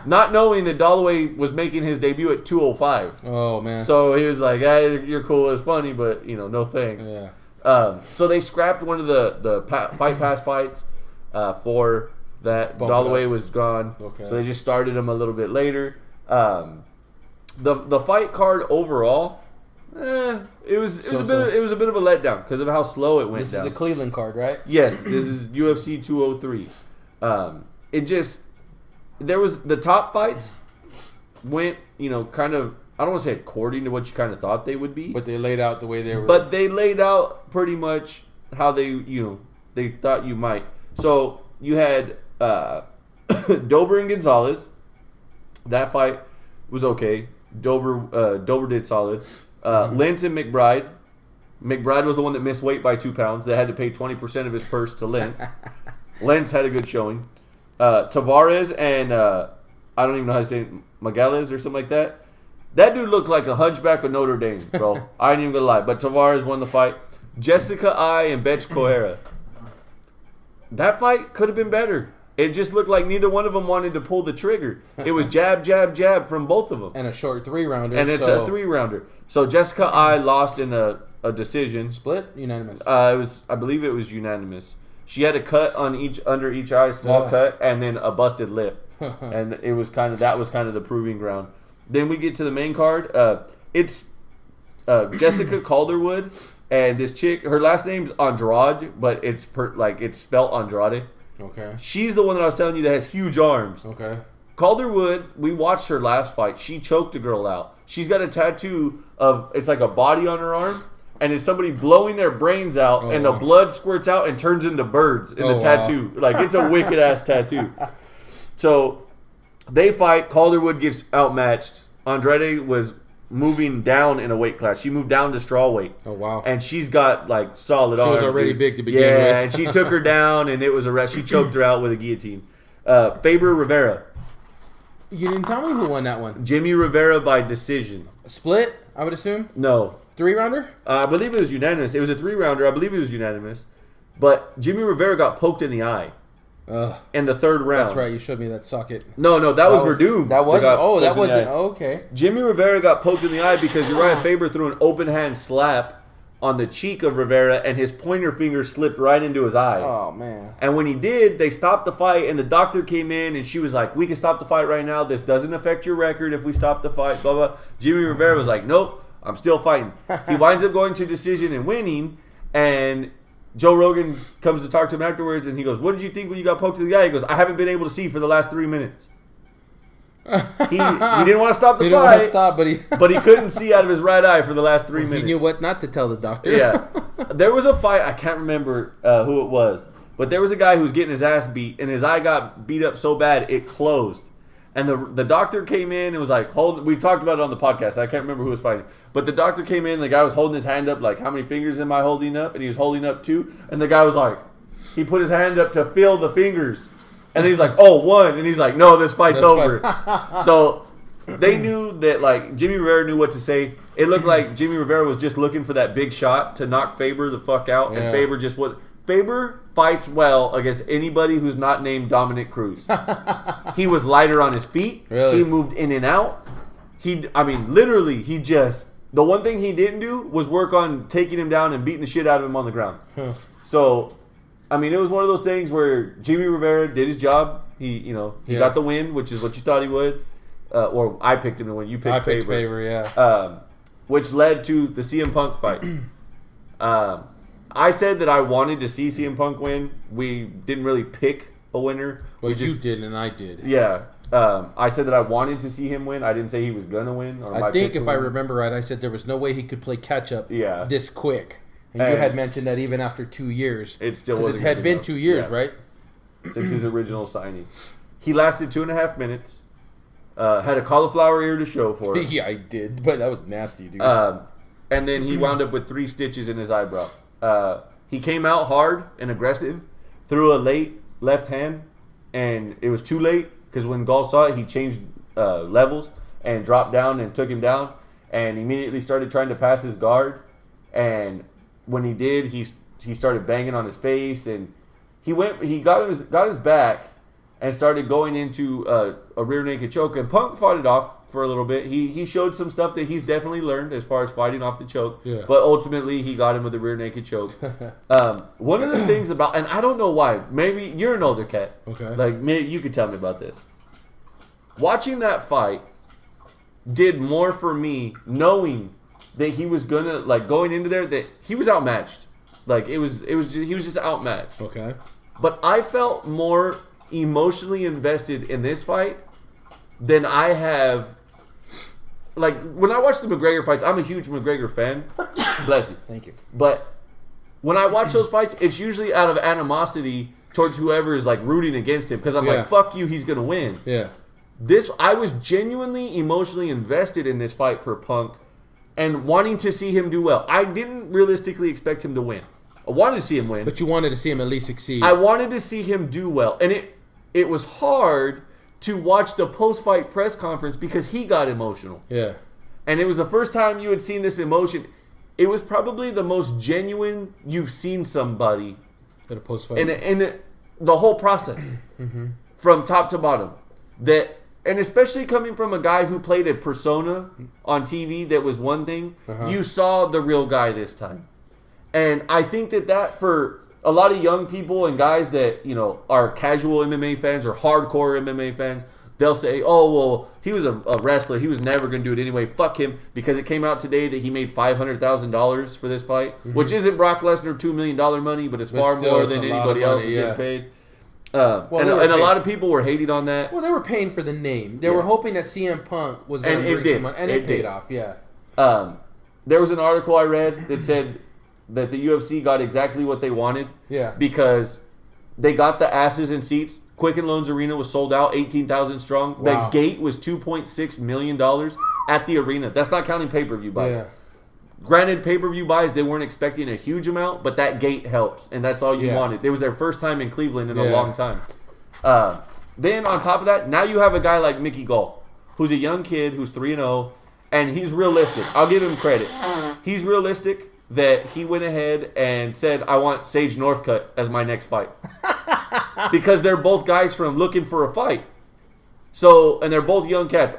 Not knowing that Dollaway was making his debut at 205. Oh, man. So he was like, hey, you're cool, it's funny, but, no thanks. Yeah. So they scrapped one of the Fight Pass fights for that. Dollaway was gone. Okay. So they just started him a little bit later. The fight card overall, it was a bit of a letdown because of how slow it went down. This is the Cleveland card, right? Yes, this is UFC 203. There was the top fights went, kind of, I don't want to say according to what you kind of thought they would be. But they laid out the way they were. But they laid out pretty much how they thought you might. So you had Dober and Gonzalez. That fight was okay. Dober did solid. Lentz and McBride. McBride was the one that missed weight by 2 pounds. They had to pay 20% of his purse to Lentz. Lentz had a good showing. Tavares and I don't even know how to say it, Magales or something like that. That dude looked like a hunchback of Notre Dame, bro. I ain't even gonna lie. But Tavares won the fight. Jessica I and Betch Coera. That fight could have been better. it just looked like neither one of them wanted to pull the trigger. It was jab, jab, jab from both of them. And a short 3-rounder. And it's a 3-rounder. So Jessica I lost in a decision. Split? Unanimous? I believe it was unanimous. She had a cut on under each eye, small cut, and then a busted lip. And that was kind of the proving ground. Then we get to the main card. It's Jessica Calderwood and this chick. Her last name's Andrade, but it's spelled Andrade. Okay. She's the one that I was telling you that has huge arms. Okay. Calderwood, we watched her last fight. She choked a girl out. She's got a tattoo of, it's like a body on her arm, and it's somebody blowing their brains out, and the blood squirts out and turns into birds in the tattoo. Like, it's a wicked ass tattoo. So they fight. Calderwood gets outmatched. Andrade was moving down in a weight class. She moved down to straw weight. Oh, wow. And she's got, like, solid arms. She was already big to begin with. Yeah, and she took her down, and it was a rest. She choked her out with a guillotine. Faber Rivera. You didn't tell me who won that one. Jimmy Rivera by decision. Split, I would assume? No. 3-rounder? I believe it was unanimous. It was a 3-rounder. I believe it was unanimous. But Jimmy Rivera got poked in the eye. In the 3rd round. That's right. You showed me that socket. No, that was Verdum. That was. Oh, that wasn't. Oh, okay. Jimmy Rivera got poked in the eye because Uriah Faber threw an open hand slap on the cheek of Rivera, and his pointer finger slipped right into his eye. Oh, man. And when he did, they stopped the fight, and the doctor came in, and she was like, "We can stop the fight right now. This doesn't affect your record if we stop the fight." Blah blah. Jimmy Rivera was like, "Nope, I'm still fighting." He winds up going to decision and winning, and Joe Rogan comes to talk to him afterwards, and he goes, "What did you think when you got poked in the eye?" He goes, "I haven't been able to see for the last 3 minutes." He didn't want to stop the fight. He didn't want to stop, but he couldn't see out of his right eye for the last 3 minutes. He knew what not to tell the doctor. Yeah. There was a fight, I can't remember who it was, but there was a guy who was getting his ass beat, and his eye got beat up so bad it closed. And the doctor came in and was like, we talked about it on the podcast. I can't remember who was fighting. But the doctor came in, the guy was holding his hand up, like, how many fingers am I holding up? And he was holding up 2. And the guy was like, he put his hand up to feel the fingers. And then he's like, oh, 1. And he's like, no, this fight's over. So they knew that, like, Jimmy Rivera knew what to say. It looked like Jimmy Rivera was just looking for that big shot to knock Faber the fuck out. Yeah. And Faber just would. Faber fights well against anybody who's not named Dominic Cruz. He was lighter on his feet. Really? He moved in and out. Literally, the one thing he didn't do was work on taking him down and beating the shit out of him on the ground. So, it was one of those things where Jimmy Rivera did his job. He got the win, which is what you thought he would. Or I picked him to win. You picked Faber. I picked Faber, yeah. Which led to the CM Punk fight. I said that I wanted to see CM Punk win. We didn't really pick a winner. Well, you did and I did. Yeah. I said that I wanted to see him win. I didn't say he was going to win. I think if I remember right, I said there was no way he could play catch-up this quick. And you had mentioned that even after 2 years. It still wasn't. It had been 2 years, right? Since his original signing. He lasted 2.5 minutes. Had a cauliflower ear to show for it. Yeah, I did. But that was nasty, dude. And then he wound up with 3 stitches in his eyebrow. He came out hard and aggressive, threw a late left hand, and it was too late because when Gall saw it, he changed levels and dropped down and took him down, and immediately started trying to pass his guard. And when he did, he started banging on his face, and he got his back and started going into a rear naked choke. And Punk fought it off for a little bit. He showed some stuff that he's definitely learned as far as fighting off the choke. Yeah. But ultimately, he got him with a rear naked choke. One of the things about, and I don't know why, maybe you're an older cat. Okay. Like, maybe you could tell me about this. Watching that fight did more for me knowing that he was gonna, like, going into there, that he was outmatched. Like, he was just outmatched. Okay. But I felt more emotionally invested in this fight than I have. Like, when I watch the McGregor fights, I'm a huge McGregor fan. Bless you. Thank you. But when I watch those fights, it's usually out of animosity towards whoever is, like, rooting against him. Because I'm like, fuck you, he's going to win. Yeah. I was genuinely emotionally invested in this fight for Punk and wanting to see him do well. I didn't realistically expect him to win. I wanted to see him win. But you wanted to see him at least succeed. I wanted to see him do well. And it was hard to watch the post-fight press conference because he got emotional. Yeah. And it was the first time you had seen this emotion. It was probably the most genuine you've seen somebody at a post-fight. And the whole process from top to bottom. And especially coming from a guy who played a persona on TV that was one thing, you saw the real guy this time. And I think that for a lot of young people and guys that, are casual MMA fans or hardcore MMA fans, they'll say, oh, well, he was a wrestler. He was never going to do it anyway. Fuck him. Because it came out today that he made $500,000 for this fight, which isn't Brock Lesnar $2 million money, but it's far more than anybody else is getting paid. And a lot of people were hating on that. Well, they were paying for the name. They were hoping that CM Punk was going to bring some money. And it paid off, yeah. There was an article I read that said that the UFC got exactly what they wanted. Yeah. Because they got the asses in seats. Quicken Loans Arena was sold out, 18,000 strong. Wow. The gate was $2.6 million at the arena. That's not counting pay-per-view buys. Yeah. Granted, pay-per-view buys, they weren't expecting a huge amount, but that gate helps, and that's all you wanted. It was their first time in Cleveland in a long time. Then, on top of that, now you have a guy like Mickey Gall, who's a young kid who's 3-0, and he's realistic. I'll give him credit. He's realistic that he went ahead and said, I want Sage Northcutt as my next fight. Because they're both guys from looking for a fight. So, and they're both young cats.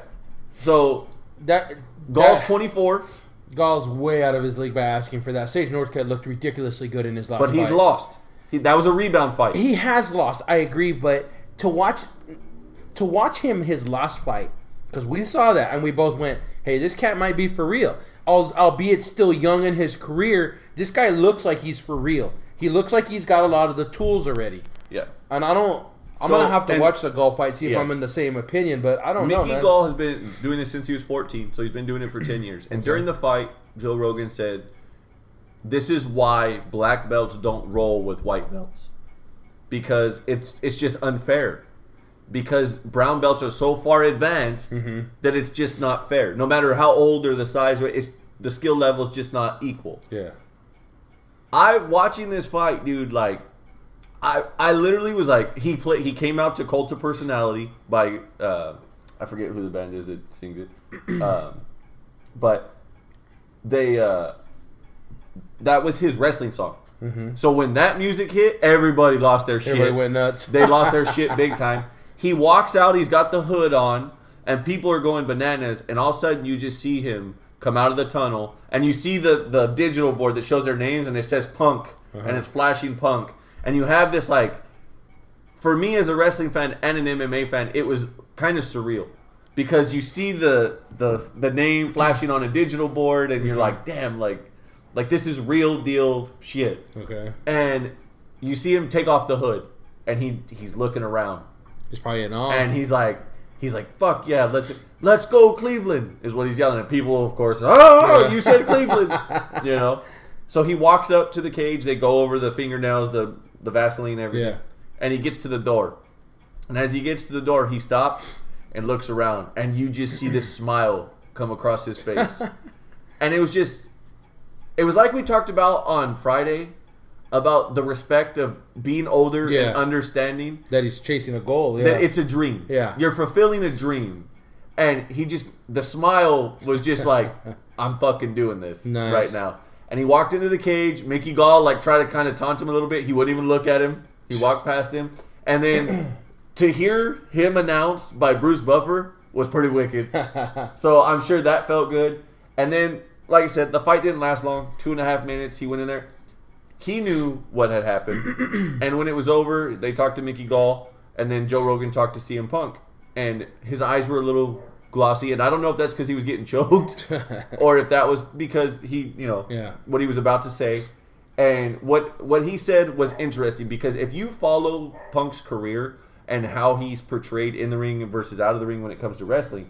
So, Gall's 24. Gall's way out of his league by asking for that. Sage Northcutt looked ridiculously good in his last fight. But he's lost. That was a rebound fight. He has lost. I agree, but to watch him his last fight, because we saw that and we both went, hey, this cat might be for real. Albeit still young in his career, this guy looks like he's for real. He looks like he's got a lot of the tools already. Yeah. And I'm going to have to watch the Gall fight, see if I'm in the same opinion, but I don't know, man. Mickey Gall has been doing this since he was 14, so he's been doing it for 10 years. And during the fight, Joe Rogan said, this is why black belts don't roll with white belts. Because it's just unfair. Because brown belts are so far advanced that it's just not fair. No matter how old or the size, the skill level is just not equal. Yeah. Watching this fight, dude, like, I literally was like, he came out to Cult of Personality by I forget who the band is that sings it, but they that was his wrestling song. So when that music hit, everybody lost their shit. Everybody went nuts. They lost their shit big time. He walks out, he's got the hood on, and people are going bananas, and all of a sudden you just see him come out of the tunnel, and you see the digital board that shows their names, and it says Punk, and it's flashing Punk. And you have this, like, for me as a wrestling fan and an MMA fan, it was kind of surreal. Because you see the name flashing on a digital board, and you're like, damn, like this is real deal shit. Okay. And you see him take off the hood, and he's looking around. He's probably in awe. And he's like, fuck yeah, let's go Cleveland, is what he's yelling at. People, of course, oh, you said Cleveland, you know. So he walks up to the cage. They go over the fingernails, the Vaseline, everything. Yeah. And he gets to the door. And as he gets to the door, he stops and looks around. And you just see this smile come across his face. And it was like we talked about on Friday about the respect of being older and understanding. That he's chasing a goal. Yeah. That it's a dream. Yeah. You're fulfilling a dream. And the smile was just like, I'm fucking doing this right now. And he walked into the cage. Mickey Gall tried to kind of taunt him a little bit. He wouldn't even look at him. He walked past him. And then to hear him announced by Bruce Buffer was pretty wicked. So I'm sure that felt good. And then, like I said, the fight didn't last long. 2.5 minutes. He went in there. He knew what had happened. And when it was over, they talked to Mickey Gall. And then Joe Rogan talked to CM Punk. And his eyes were a little glossy, and I don't know if that's because he was getting choked or if that was because he, what he was about to say. And what he said was interesting, because if you follow Punk's career and how he's portrayed in the ring versus out of the ring when it comes to wrestling,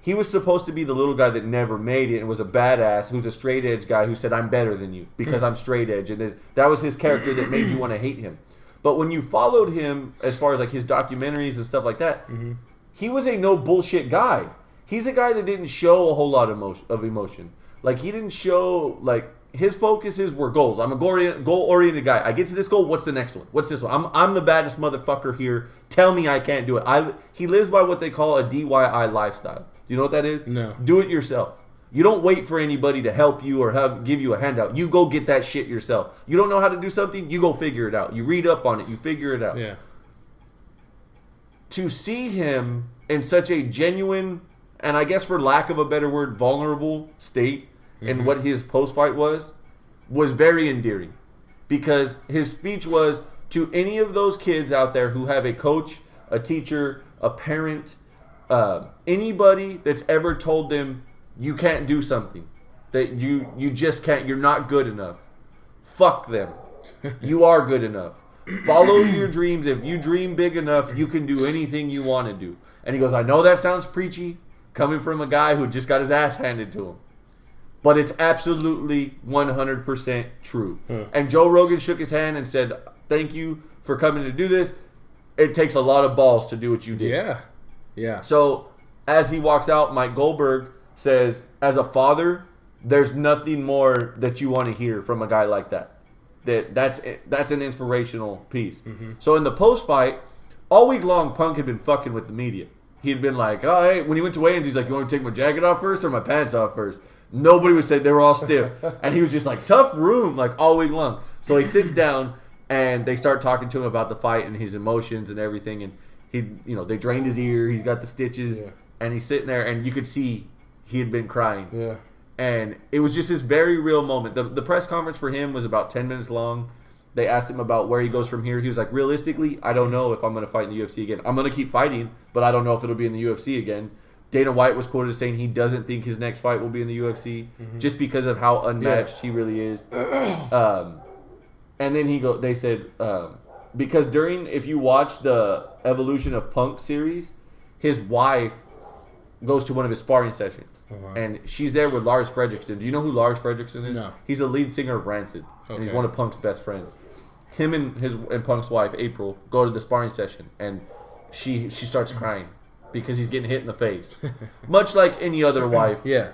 he was supposed to be the little guy that never made it and was a badass who's a straight edge guy who said, I'm better than you because I'm straight edge. And that was his character that made you want to hate him. But when you followed him as far as his documentaries and stuff like that, he was a no bullshit guy. He's a guy that didn't show a whole lot of emotion. He didn't show, his focuses were goals. I'm a goal-oriented guy. I get to this goal, what's the next one? What's this one? I'm the baddest motherfucker here. Tell me I can't do it. He lives by what they call a DIY lifestyle. Do you know what that is? No. Do it yourself. You don't wait for anybody to help you or give you a handout. You go get that shit yourself. You don't know how to do something, you go figure it out. You read up on it, you figure it out. Yeah. To see him in such a genuine, and I guess for lack of a better word, vulnerable state in what his post-fight was very endearing. Because his speech was to any of those kids out there who have a coach, a teacher, a parent, anybody that's ever told them you can't do something, that you just can't, you're not good enough. Fuck them. You are good enough. Follow your dreams. If you dream big enough, you can do anything you want to do. And he goes, I know that sounds preachy, coming from a guy who just got his ass handed to him. But it's absolutely 100% true. And Joe Rogan shook his hand and said, thank you for coming to do this. It takes a lot of balls to do what you did. Yeah. Yeah. So as he walks out, Mike Goldberg says, as a father, there's nothing more that you want to hear from a guy like that. That's an inspirational piece. So in the post-fight, all week long, Punk had been fucking with the media. He had been like, oh, hey, when he went to weigh-ins, he's like, you want me to take my jacket off first or my pants off first? Nobody would say, they were all stiff. And he was just like, tough room, like all week long. So he sits down and they start talking to him about the fight and his emotions and everything. And they drained his ear. He's got the stitches. Yeah. And he's sitting there and you could see he had been crying. Yeah. And it was just this very real moment. The press conference for him was about 10 minutes long. They asked him about where he goes from here. He was like, realistically, I don't know if I'm going to fight in the UFC again. I'm going to keep fighting, but I don't know if it'll be in the UFC again. Dana White was quoted as saying he doesn't think his next fight will be in the UFC just because of how unmatched he really is. And then they said, because if you watch the Evolution of Punk series, his wife goes to one of his sparring sessions. And she's there with Lars Fredrickson. Do you know who Lars Fredrickson is? No. He's the lead singer of Rancid. Okay. And he's one of Punk's best friends. Him and Punk's wife, April, go to the sparring session. And she starts crying because he's getting hit in the face. Much like any other wife. Yeah.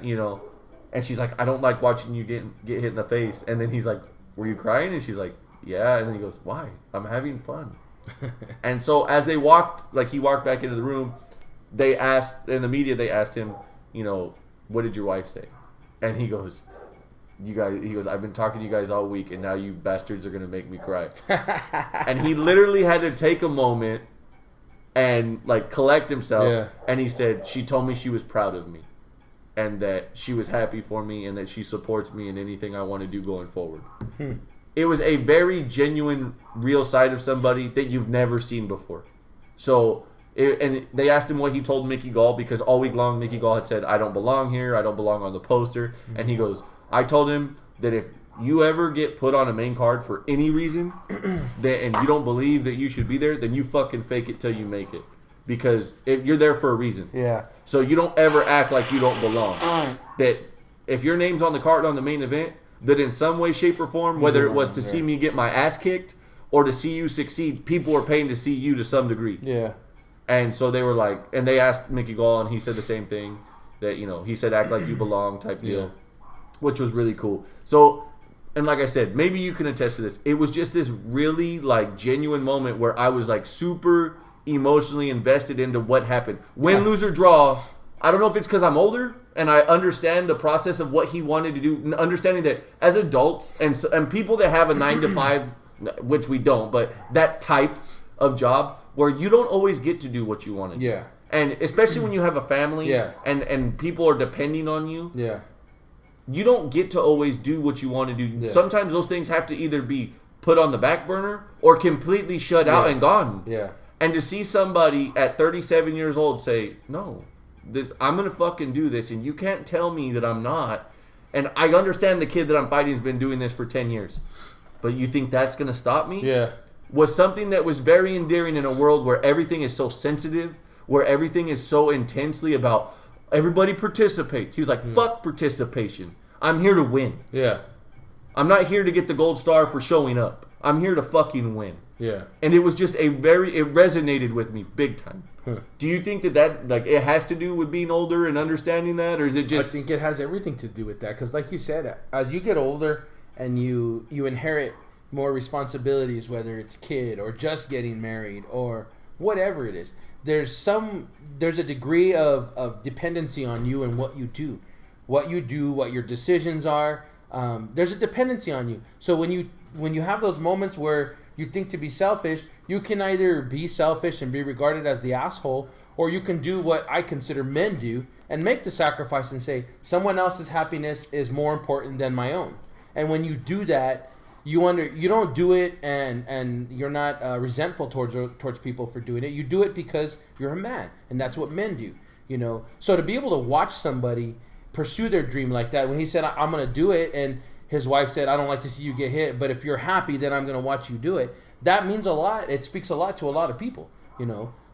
And she's like, I don't like watching you get hit in the face. And then he's like, were you crying? And she's like, yeah. And then he goes, why? I'm having fun. And so as he walked back into the room, they asked him, what did your wife say? And he goes, I've been talking to you guys all week and now you bastards are going to make me cry. And he literally had to take a moment and collect himself. Yeah. And he said, she told me she was proud of me and that she was happy for me and that she supports me in anything I want to do going forward. It was a very genuine, real side of somebody that you've never seen before. So... and they asked him what he told Mickey Gall because all week long Mickey Gall had said, I don't belong here. I don't belong on the poster. And he goes, I told him that if you ever get put on a main card for any reason and you don't believe that you should be there, then you fucking fake it till you make it. Because you're there for a reason. Yeah. So you don't ever act like you don't belong. That if your name's on the card on the main event, that in some way, shape, or form, whether it was to see me get my ass kicked or to see you succeed, people are paying to see you to some degree. Yeah. And so they were like, and they asked Mickey Gall, and he said the same thing, that, he said, act like you belong type deal, which was really cool. So, and like I said, maybe you can attest to this. It was just this really, genuine moment where I was, super emotionally invested into what happened. Win, lose, or draw, I don't know if it's because I'm older, and I understand the process of what he wanted to do, understanding that as adults, and people that have a 9-to-5, which we don't, but that type of job, where you don't always get to do what you want to do. Yeah. And especially when you have a family and people are depending on you. Yeah. You don't get to always do what you want to do. Yeah. Sometimes those things have to either be put on the back burner or completely shut out and gone. Yeah. And to see somebody at 37 years old say, no, I'm going to fucking do this and you can't tell me that I'm not. And I understand the kid that I'm fighting has been doing this for 10 years. But you think that's going to stop me? Yeah. Was something that was very endearing in a world where everything is so sensitive, where everything is so intensely about everybody participates. He was like, fuck participation. I'm here to win. Yeah. I'm not here to get the gold star for showing up. I'm here to fucking win. Yeah. And it was just it resonated with me big time. Huh. Do you think that it has to do with being older and understanding that, or is it just... I think it has everything to do with that, because like you said, as you get older and you inherit more responsibilities, whether it's kid or just getting married or whatever it is, there's a degree of dependency on you and what you do. what you do, what your decisions are. There's a dependency on you. So when you have those moments where you think to be selfish, you can either be selfish and be regarded as the asshole, or you can do what I consider men do and make the sacrifice and say, someone else's happiness is more important than my own. And when you do that, you don't do it and you're not resentful towards people for doing it. You do it because you're a man, and that's what men do. So to be able to watch somebody pursue their dream like that, when he said, I'm going to do it, and his wife said, I don't like to see you get hit, but if you're happy, then I'm going to watch you do it. That means a lot. It speaks a lot to a lot of people. A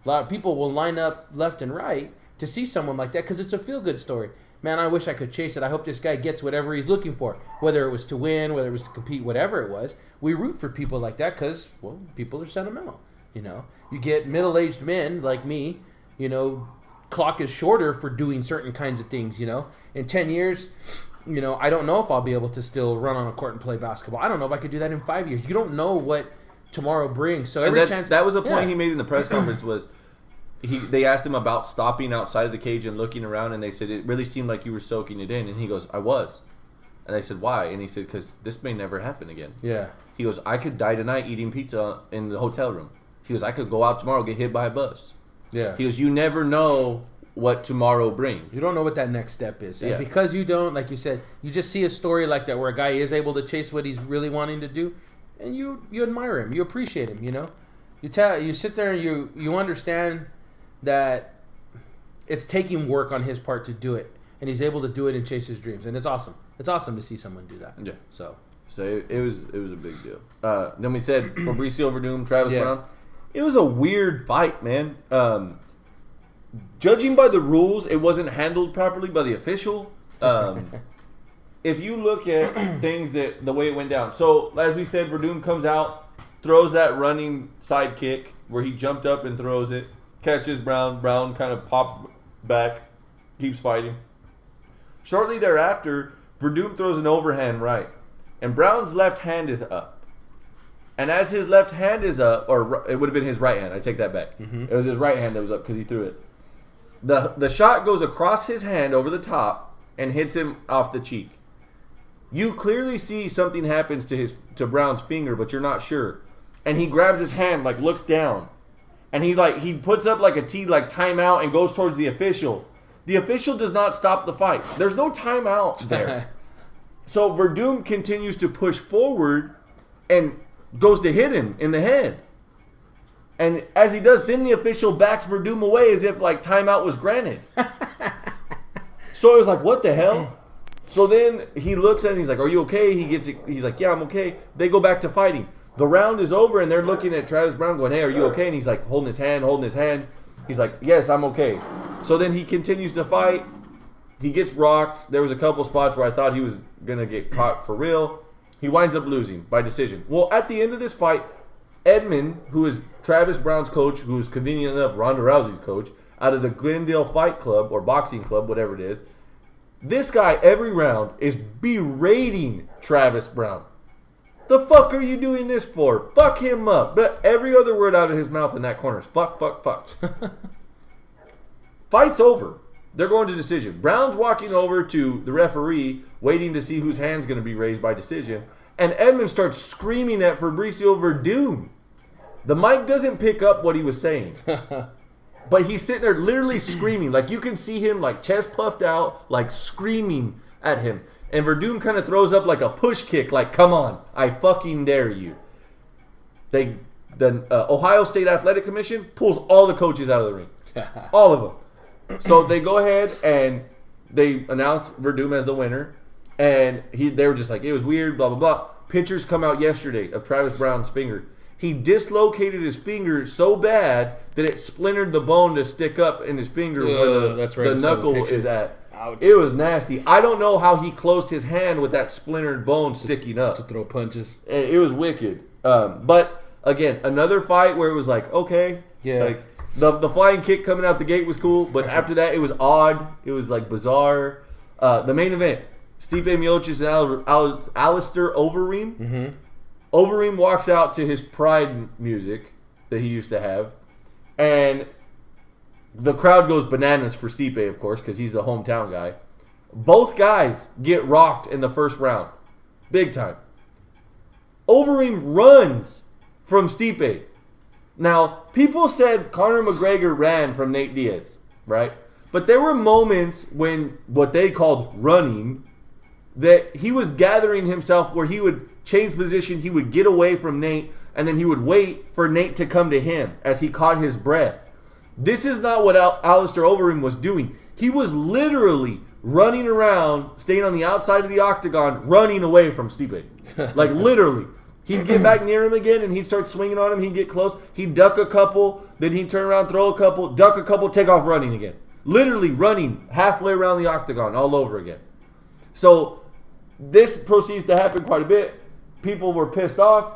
lot of people will line up left and right to see someone like that because it's a feel-good story. Man, I wish I could chase it. I hope this guy gets whatever he's looking for, whether it was to win, whether it was to compete, whatever it was. We root for people like that because, well, people are sentimental. You get middle-aged men like me, clock is shorter for doing certain kinds of things, In 10 years, I don't know if I'll be able to still run on a court and play basketball. I don't know if I could do that in 5 years. You don't know what tomorrow brings. So that was a point he made in the press conference was they asked him about stopping outside of the cage and looking around, and they said it really seemed like you were soaking it in, and he goes, I was. And they said, why? And he said, because this may never happen again. Yeah. He goes, I could die tonight eating pizza in the hotel room. He goes, I could go out tomorrow, get hit by a bus. Yeah. He goes, you never know what tomorrow brings. You don't know what that next step is. And yeah. Because you don't, like you said, you just see a story like that where a guy is able to chase what he's really wanting to do, and you admire him, you appreciate him, You sit there and you understand that it's taking work on his part to do it, and he's able to do it and chase his dreams, and it's awesome. It's awesome to see someone do that. Yeah. So it was a big deal. Then we said Fabricio Verdum, Travis Brown. It was a weird fight, man. Judging by the rules, it wasn't handled properly by the official. If you look at things the way it went down. So, as we said, Verdum comes out, throws that running side kick where he jumped up and throws it, catches Brown. Brown kind of pops back, keeps fighting. Shortly thereafter, Verdum throws an overhand right, and Brown's left hand is up. And as his left hand is up, or it would have been his right hand, I take that back. Mm-hmm. It was his right hand that was up because he threw it. The shot goes across his hand over the top and hits him off the cheek. You clearly see something happens to Brown's finger, but you're not sure. And he grabs his hand, looks down. And he puts up a T, timeout, and goes towards the official. The official does not stop the fight. There's no timeout there. So Verdum continues to push forward and goes to hit him in the head. And as he does, then the official backs Verdum away as if timeout was granted. So it was what the hell? So then he looks at it and he's like, are you okay? He's like, yeah, I'm okay. They go back to fighting. The round is over and they're looking at Travis Brown going, hey, are you okay? And he's holding his hand. He's like, yes, I'm okay. So then he continues to fight. He gets rocked. There was a couple spots where I thought he was going to get caught for real. He winds up losing by decision. Well, at the end of this fight, Edmond, who is Travis Brown's coach, who is convenient enough Ronda Rousey's coach, out of the Glendale Fight Club or Boxing Club, whatever it is, this guy every round is berating Travis Brown. The fuck are you doing this for? Fuck him up. But every other word out of his mouth in that corner is fuck, fuck, fuck. Fight's over. They're going to decision. Brown's walking over to the referee, waiting to see whose hand's going to be raised by decision. And Edmond starts screaming at Fabricio Verdum. The mic doesn't pick up what he was saying. But he's sitting there literally screaming. You can see him chest puffed out, screaming at him. And Verdum kind of throws up a push kick, come on, I fucking dare you. The Ohio State Athletic Commission pulls all the coaches out of the ring. All of them. So they go ahead and they announce Verdum as the winner. And they were just it was weird, blah, blah, blah. Pictures come out yesterday of Travis Brown's finger. He dislocated his finger so bad that it splintered the bone to stick up in his finger where the knuckle is at. Ouch. It was nasty. I don't know how he closed his hand with that splintered bone sticking up. To throw punches. It was wicked. But, again, another fight where it was okay. Yeah. The flying kick coming out the gate was cool, but after that it was odd. It was, bizarre. The main event, Stipe Miocic and Alistair Overeem. Mm-hmm. Overeem walks out to his Pride music that he used to have, and the crowd goes bananas for Stipe, of course, because he's the hometown guy. Both guys get rocked in the first round. Big time. Overeem runs from Stipe. Now, people said Conor McGregor ran from Nate Diaz, right? But there were moments when what they called running, that he was gathering himself where he would change position, he would get away from Nate, and then he would wait for Nate to come to him as he caught his breath. This is not what Alistair Overeem was doing. He was literally running around, staying on the outside of the octagon, running away from Stipe. Like, literally. He'd get back near him again, and he'd start swinging on him. He'd get close. He'd duck a couple. Then he'd turn around, throw a couple, duck a couple, take off running again. Literally running halfway around the octagon all over again. So this proceeds to happen quite a bit. People were pissed off.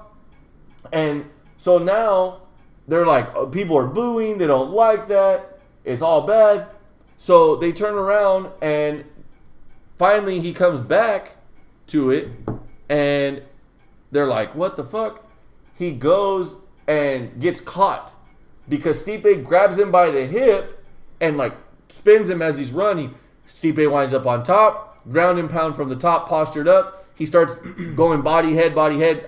And so now they're like, people are booing. They don't like that. It's all bad. So they turn around, and finally he comes back to it, and they're like, what the fuck? He goes and gets caught because Stipe grabs him by the hip and like spins him as he's running. Stipe winds up on top, ground and pound from the top, postured up. He starts going body, head.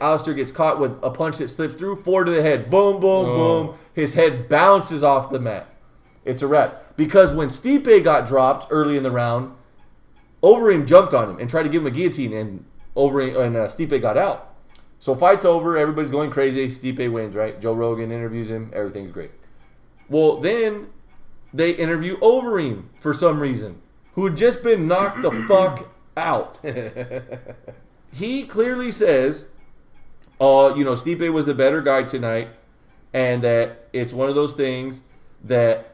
Alistair gets caught with a punch that slips through, 4 to the head. Boom, boom, boom. His head bounces off the mat. It's a wrap. Because when Stipe got dropped early in the round, Overeem jumped on him and tried to give him a guillotine, and Stipe got out. So fight's over. Everybody's going crazy. Stipe wins, right? Joe Rogan interviews him. Everything's great. Well, then they interview Overeem for some reason, who had just been knocked the fuck out. He clearly says, Stipe was the better guy tonight, and that it's one of those things that,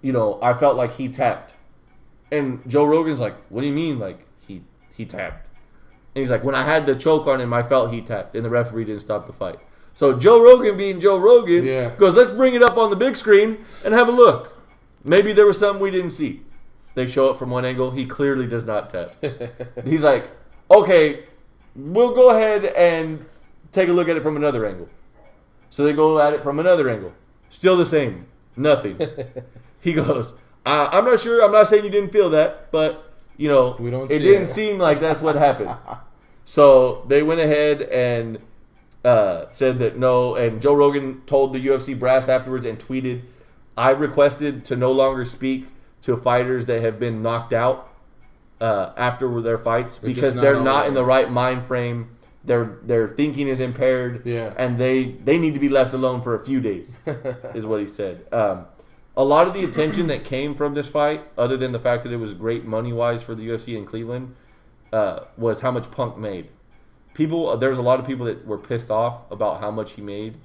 I felt like he tapped. And Joe Rogan's like, what do you mean, like, he tapped? And he's like, when I had the choke on him, I felt he tapped, and the referee didn't stop the fight. So Joe Rogan, being Joe Rogan, goes, let's bring it up on the big screen and have a look. Maybe there was something we didn't see. They show it from one angle. He clearly does not tap. He's like, okay, we'll go ahead and take a look at it from another angle. So they go at it from another angle. Still the same. Nothing. He goes, I'm not sure. I'm not saying you didn't feel that, but, it didn't seem like that's what happened. So they went ahead and said that no. And Joe Rogan told the UFC brass afterwards and tweeted, I requested to no longer speak to fighters that have been knocked out after their fights because they're not in the right mind frame. Their thinking is impaired, and they need to be left alone for a few days, is what he said. A lot of the attention that came from this fight, other than the fact that it was great money-wise for the UFC in Cleveland, was how much Punk made. There was a lot of people that were pissed off about how much he made.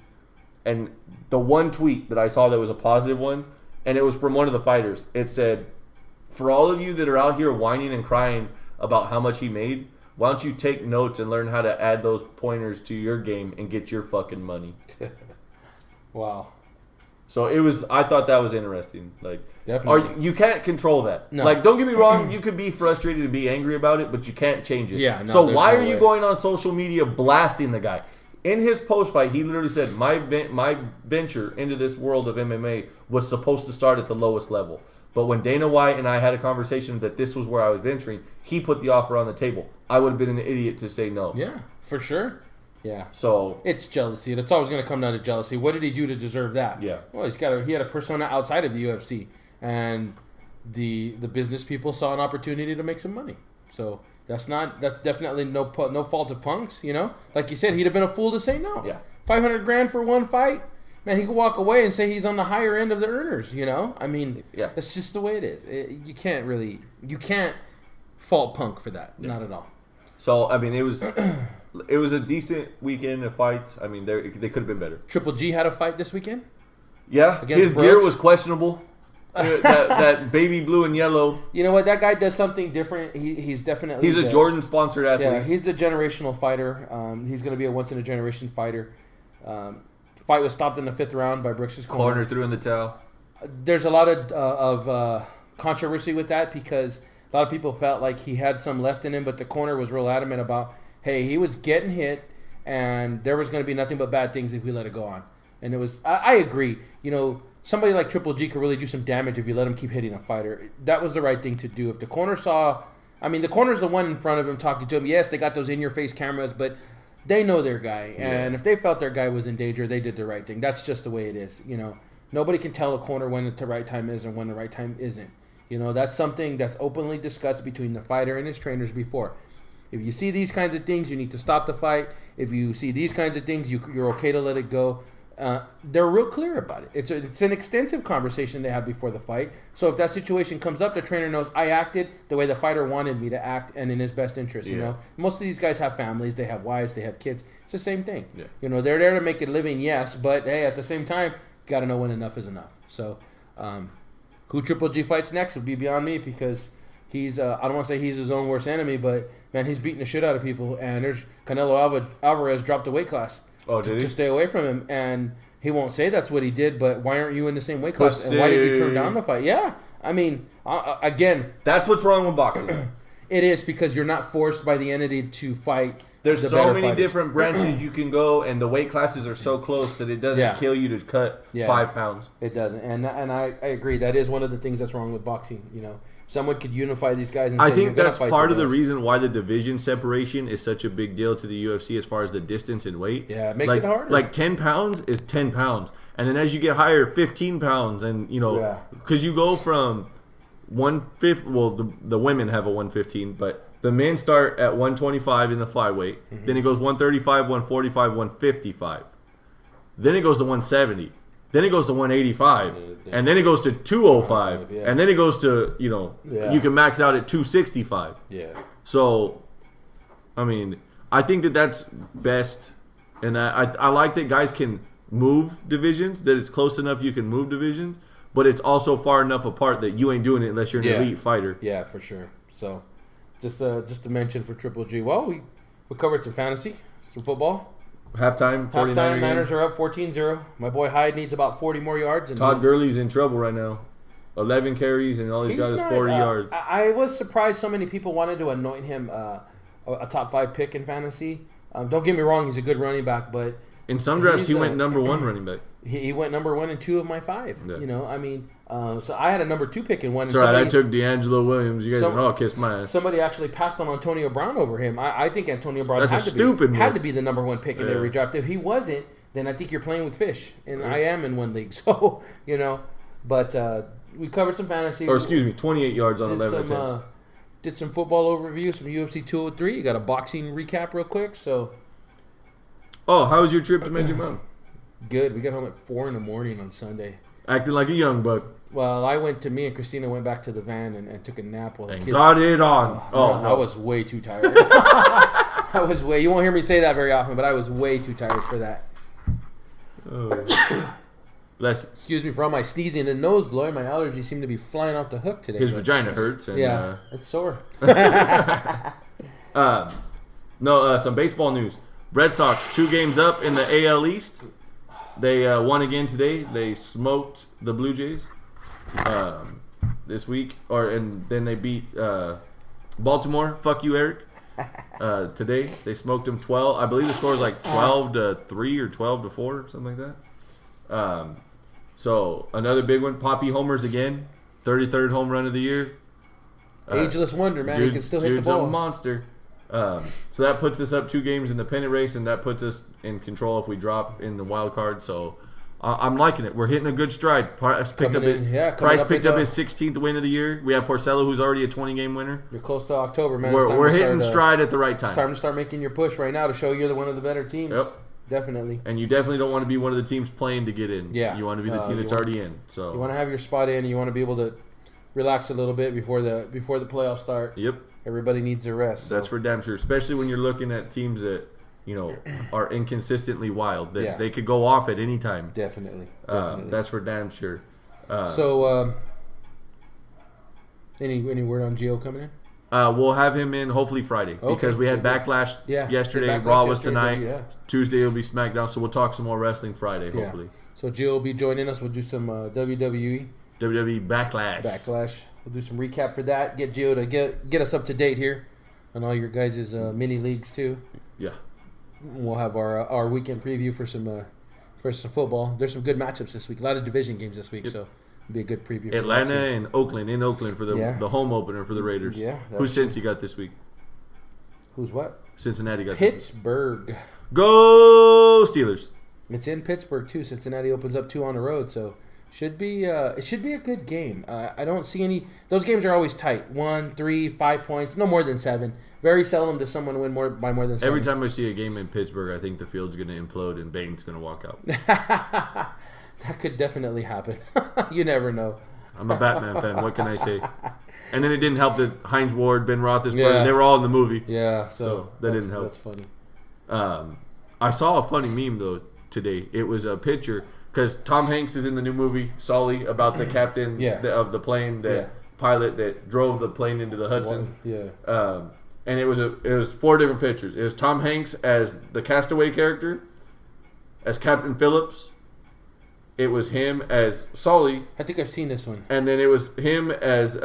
And the one tweet that I saw that was a positive one, and it was from one of the fighters. It said, for all of you that are out here whining and crying about how much he made, why don't you take notes and learn how to add those pointers to your game and get your fucking money? Wow. So I thought that was interesting. Like, definitely. You can't control that. No. Like, don't get me wrong, you could be frustrated and be angry about it, but you can't change it. Yeah, no, so why are you going on social media blasting the guy? In his post-fight, he literally said, my venture into this world of MMA was supposed to start at the lowest level. But when Dana White and I had a conversation that this was where I was venturing, he put the offer on the table. I would have been an idiot to say no. Yeah, for sure. Yeah. So it's jealousy. That's always going to come down to jealousy. What did he do to deserve that? Yeah. Well, he had a persona outside of the UFC, and the business people saw an opportunity to make some money. So that's definitely no fault of Punk's. Like you said, he'd have been a fool to say no. Yeah. $500,000 for one fight. Man, he could walk away and say he's on the higher end of the earners. I mean, that's just the way it is. You can't fault Punk for that. Yeah. Not at all. So I mean, it was a decent weekend of fights. I mean, they could have been better. Triple G had a fight this weekend. Yeah, his gear was questionable. that baby blue and yellow. You know what? That guy does something different. He's definitely a Jordan sponsored athlete. Yeah, he's the generational fighter. He's going to be a once in a generation fighter. Fight was stopped in the 5th round by Brooks's corner. Threw in the towel. There's a lot of controversy with that because a lot of people felt like he had some left in him, but the corner was real adamant about, hey, he was getting hit, and there was going to be nothing but bad things if we let it go on. And it was, I agree. somebody like Triple G could really do some damage if you let him keep hitting a fighter. That was the right thing to do. If the corner saw, I mean, the corner's the one in front of him talking to him. Yes, they got those in-your-face cameras, but they know their guy. And if they felt their guy was in danger, they did the right thing. That's just the way it is. You know, nobody can tell a corner when the right time is and when the right time isn't. You know, that's something that's openly discussed between the fighter and his trainers before. If you see these kinds of things, you need to stop the fight. If you see these kinds of things, you're okay to let it go. They're real clear about it. It's an extensive conversation they have before the fight. So if that situation comes up, the trainer knows I acted the way the fighter wanted me to act and in his best interest. You know, most of these guys have families, they have wives, they have kids. It's the same thing. Yeah. You know, they're there to make a living, yes, but hey, at the same time, you got to know when enough is enough. So, who Triple G fights next would be beyond me because he's I don't want to say he's his own worst enemy, but man, he's beating the shit out of people. And there's Canelo Alvarez dropped the weight class. Oh, did he? To stay away from him, and he won't say that's what he did. But why aren't you in the same weight class? And why did you turn down the fight? Yeah, I mean, again, that's what's wrong with boxing. It is because you're not forced by the entity to fight. There's so many different branches you can go, and the weight classes are so close that it doesn't kill you to cut 5 pounds. It doesn't, and I agree. That is one of the things that's wrong with boxing. You know. Someone could unify these guys and say, I think that's part of the reason why the division separation is such a big deal to the UFC as far as the distance and weight. Yeah, it makes it harder. Like 10 pounds is 10 pounds. And then as you get higher, 15 pounds. And, you know, because you go from 150, well, the women have a 115, but the men start at 125 in the flyweight. Mm-hmm. Then it goes 135, 145, 155. Then it goes to 170. Then it goes to 185, and then it goes to 205, and then it goes to, you know, you can max out at 265. Yeah. So, I mean, I think that's best, and I like that guys can move divisions, that it's close enough you can move divisions, but it's also far enough apart that you ain't doing it unless you're an elite fighter. Yeah, for sure. So, just to mention for Triple G, well, we covered some fantasy, some football. Halftime, Niners are up 14-0. My boy Hyde needs about 40 more yards. And Todd Gurley's in trouble right now. 11 carries, and all he's got is 40 yards. I was surprised so many people wanted to anoint him a top 5 pick in fantasy. Don't get me wrong, he's a good running back, but in some drafts he went number 1 running back. He went number 1 in 2 of my 5. Yeah. You know, I mean, so I had a number 2 pick in one. That's right. I took D'Angelo Williams. You guys all kissed my ass. Somebody actually passed on Antonio Brown over him. I think Antonio Brown had to be the number 1 pick in their redraft. If he wasn't, then I think you're playing with fish, and I am in one league. So you know, but we covered some fantasy. Or excuse me, 28 yards on 11 attempts. Did some football overview, some UFC 203. You got a boxing recap real quick. So. Oh, how was your trip to Magic Mountain? Good. We got home at 4 a.m. on Sunday. Acting like a young buck. Well, me and Christina went back to the van and took a nap while the kids... got it on. I was way too tired. You won't hear me say that very often, but I was way too tired for that. Bless you. Excuse me for all my sneezing and nose blowing. My allergies seem to be flying off the hook today. His vagina hurts. And, it's sore. Some baseball news. Red Sox, 2 games up in the AL East. They won again today. They smoked the Blue Jays this week, and then they beat Baltimore. Fuck you, Eric. Today they smoked them 12. I believe the score was like 12-3 or 12-4 or something like that. So another big one. Poppy homers again. 33rd home run of the year. Ageless wonder, man. He can still hit the ball. Dude's a monster. So that puts us up 2 games in the pennant race, and that puts us in control if we drop in the wild card. So I'm liking it. We're hitting a good stride. Price picked up his 16th win of the year. We have Porcello, who's already a 20-game winner. You're close to October, man. We're hitting stride at the right time. It's time to start making your push right now to show you're one of the better teams. Yep. Definitely. And you definitely don't want to be one of the teams playing to get in. Yeah. You want to be the team that's already in. So you want to have your spot in. You want to be able to relax a little bit before the playoffs start. Yep. Everybody needs a rest. That's for damn sure, especially when you're looking at teams that, you know, are inconsistently wild. They could go off at any time. Definitely. That's for damn sure. Any word on Gio coming in? We'll have him in hopefully Friday because we had Backlash yesterday. Raw was tonight. Tuesday will be SmackDown, so we'll talk some more wrestling Friday, hopefully. So Gio will be joining us. We'll do some WWE Backlash. We'll do some recap for that. Get Gio to get us up to date here on all your guys' mini leagues too. Yeah. We'll have our weekend preview for some for some football. There's some good matchups this week. A lot of division games this week, so it'll be a good preview. Atlanta and Oakland for the home opener for the Raiders. Yeah. Who's Cincy got this week? Who's what? Cincinnati got Pittsburgh. Go Steelers. It's in Pittsburgh too. Cincinnati opens up 2 on the road, so should be it should be a good game. I don't see any. Those games are always tight. 1, 3, 5 points, no more than 7. Very seldom does someone win by more than 7. Every time I see a game in Pittsburgh, I think the field's going to implode and Bane's going to walk out. That could definitely happen. You never know. I'm a Batman fan. What can I say? And then it didn't help that Hines Ward, Ben Roethlisberger, they were all in the movie. Yeah, so that didn't help. That's funny. I saw a funny meme though today. It was a picture because Tom Hanks is in the new movie Sully about the captain of the plane, pilot that drove the plane into the Hudson. And it was 4 different pictures. It was Tom Hanks as the castaway character, as Captain Phillips. It was him as Sully. I think I've seen this one. And then it was him as in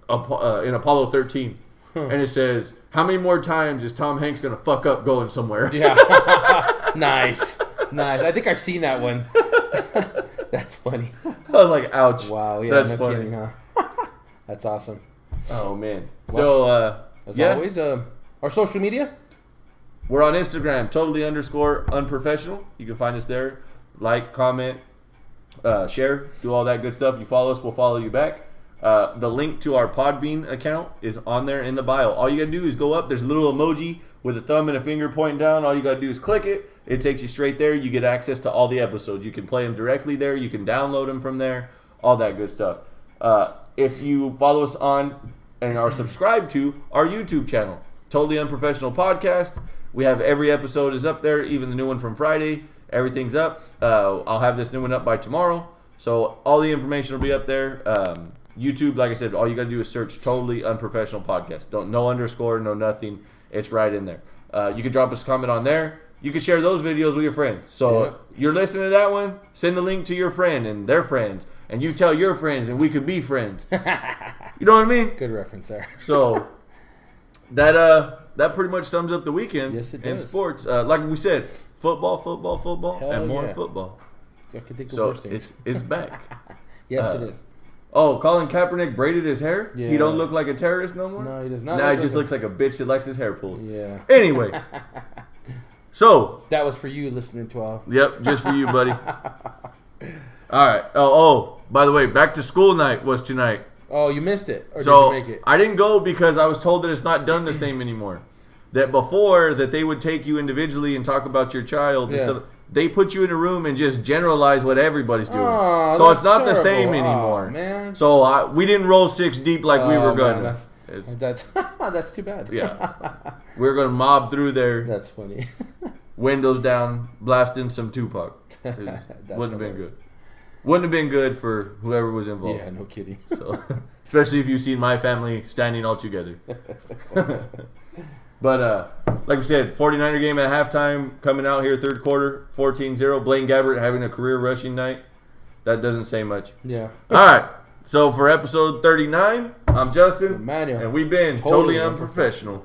Apollo 13. And it says, how many more times is Tom Hanks going to fuck up going somewhere? Yeah. Nice. I think I've seen that one. That's funny. I was like, ouch. Wow. Yeah, that's no funny. kidding, huh? That's awesome. Oh, man. Well, as always, our social media? We're on Instagram, totally_unprofessional. You can find us there. Like, comment, share, do all that good stuff. You follow us, we'll follow you back. The link to our Podbean account is on there in the bio. All you got to do is go up. There's a little emoji with a thumb and a finger pointing down. All you got to do is click it. It takes you straight there. You get access to all the episodes. You can play them directly there. You can download them from there. All that good stuff. If you follow us on and are subscribed to our YouTube channel, Totally Unprofessional Podcast. We have every episode is up there, even the new one from Friday. Everything's up. I'll have this new one up by tomorrow. So all the information will be up there. YouTube, like I said, all you got to do is search Totally Unprofessional Podcast. No underscore, no nothing. It's right in there. You can drop us a comment on there. You can share those videos with your friends. So you're listening to that one, send the link to your friend and their friends. And you tell your friends, and we could be friends. You know what I mean? Good reference there. So that pretty much sums up the weekend in sports. Like we said, football, Hell and more football. I can think of So worse things. it's back. Yes, it is. Oh, Colin Kaepernick braided his hair? Yeah. He don't look like a terrorist no more? No, he does not. Now he just looks like a bitch that likes his hair pulled. Yeah. Anyway. So. That was for you listening to our... Yep, just for you, buddy. All right. Oh, by the way, back to school night was tonight. Oh, you missed it? Or So, did you make it? I didn't go because I was told that it's not done the same anymore. That before, that they would take you individually and talk about your child and stuff. They put you in a room and just generalize what everybody's doing. Oh, so it's not terrible. the same anymore. Oh, man. So we didn't roll 6 deep like we were going to. That's too bad. Yeah. We're going to mob through there. That's funny. Windows down, blasting some Tupac. Wouldn't have been good. Wouldn't have been good for whoever was involved. Yeah, no kidding. So, especially if you've seen my family standing all together. But, like we said, 49er game at halftime, coming out here third quarter, 14-0. Blaine Gabbert having a career rushing night. That doesn't say much. Yeah. All right. So, for episode 39, I'm Justin. Emmanuel. And we've been Totally Unprofessional.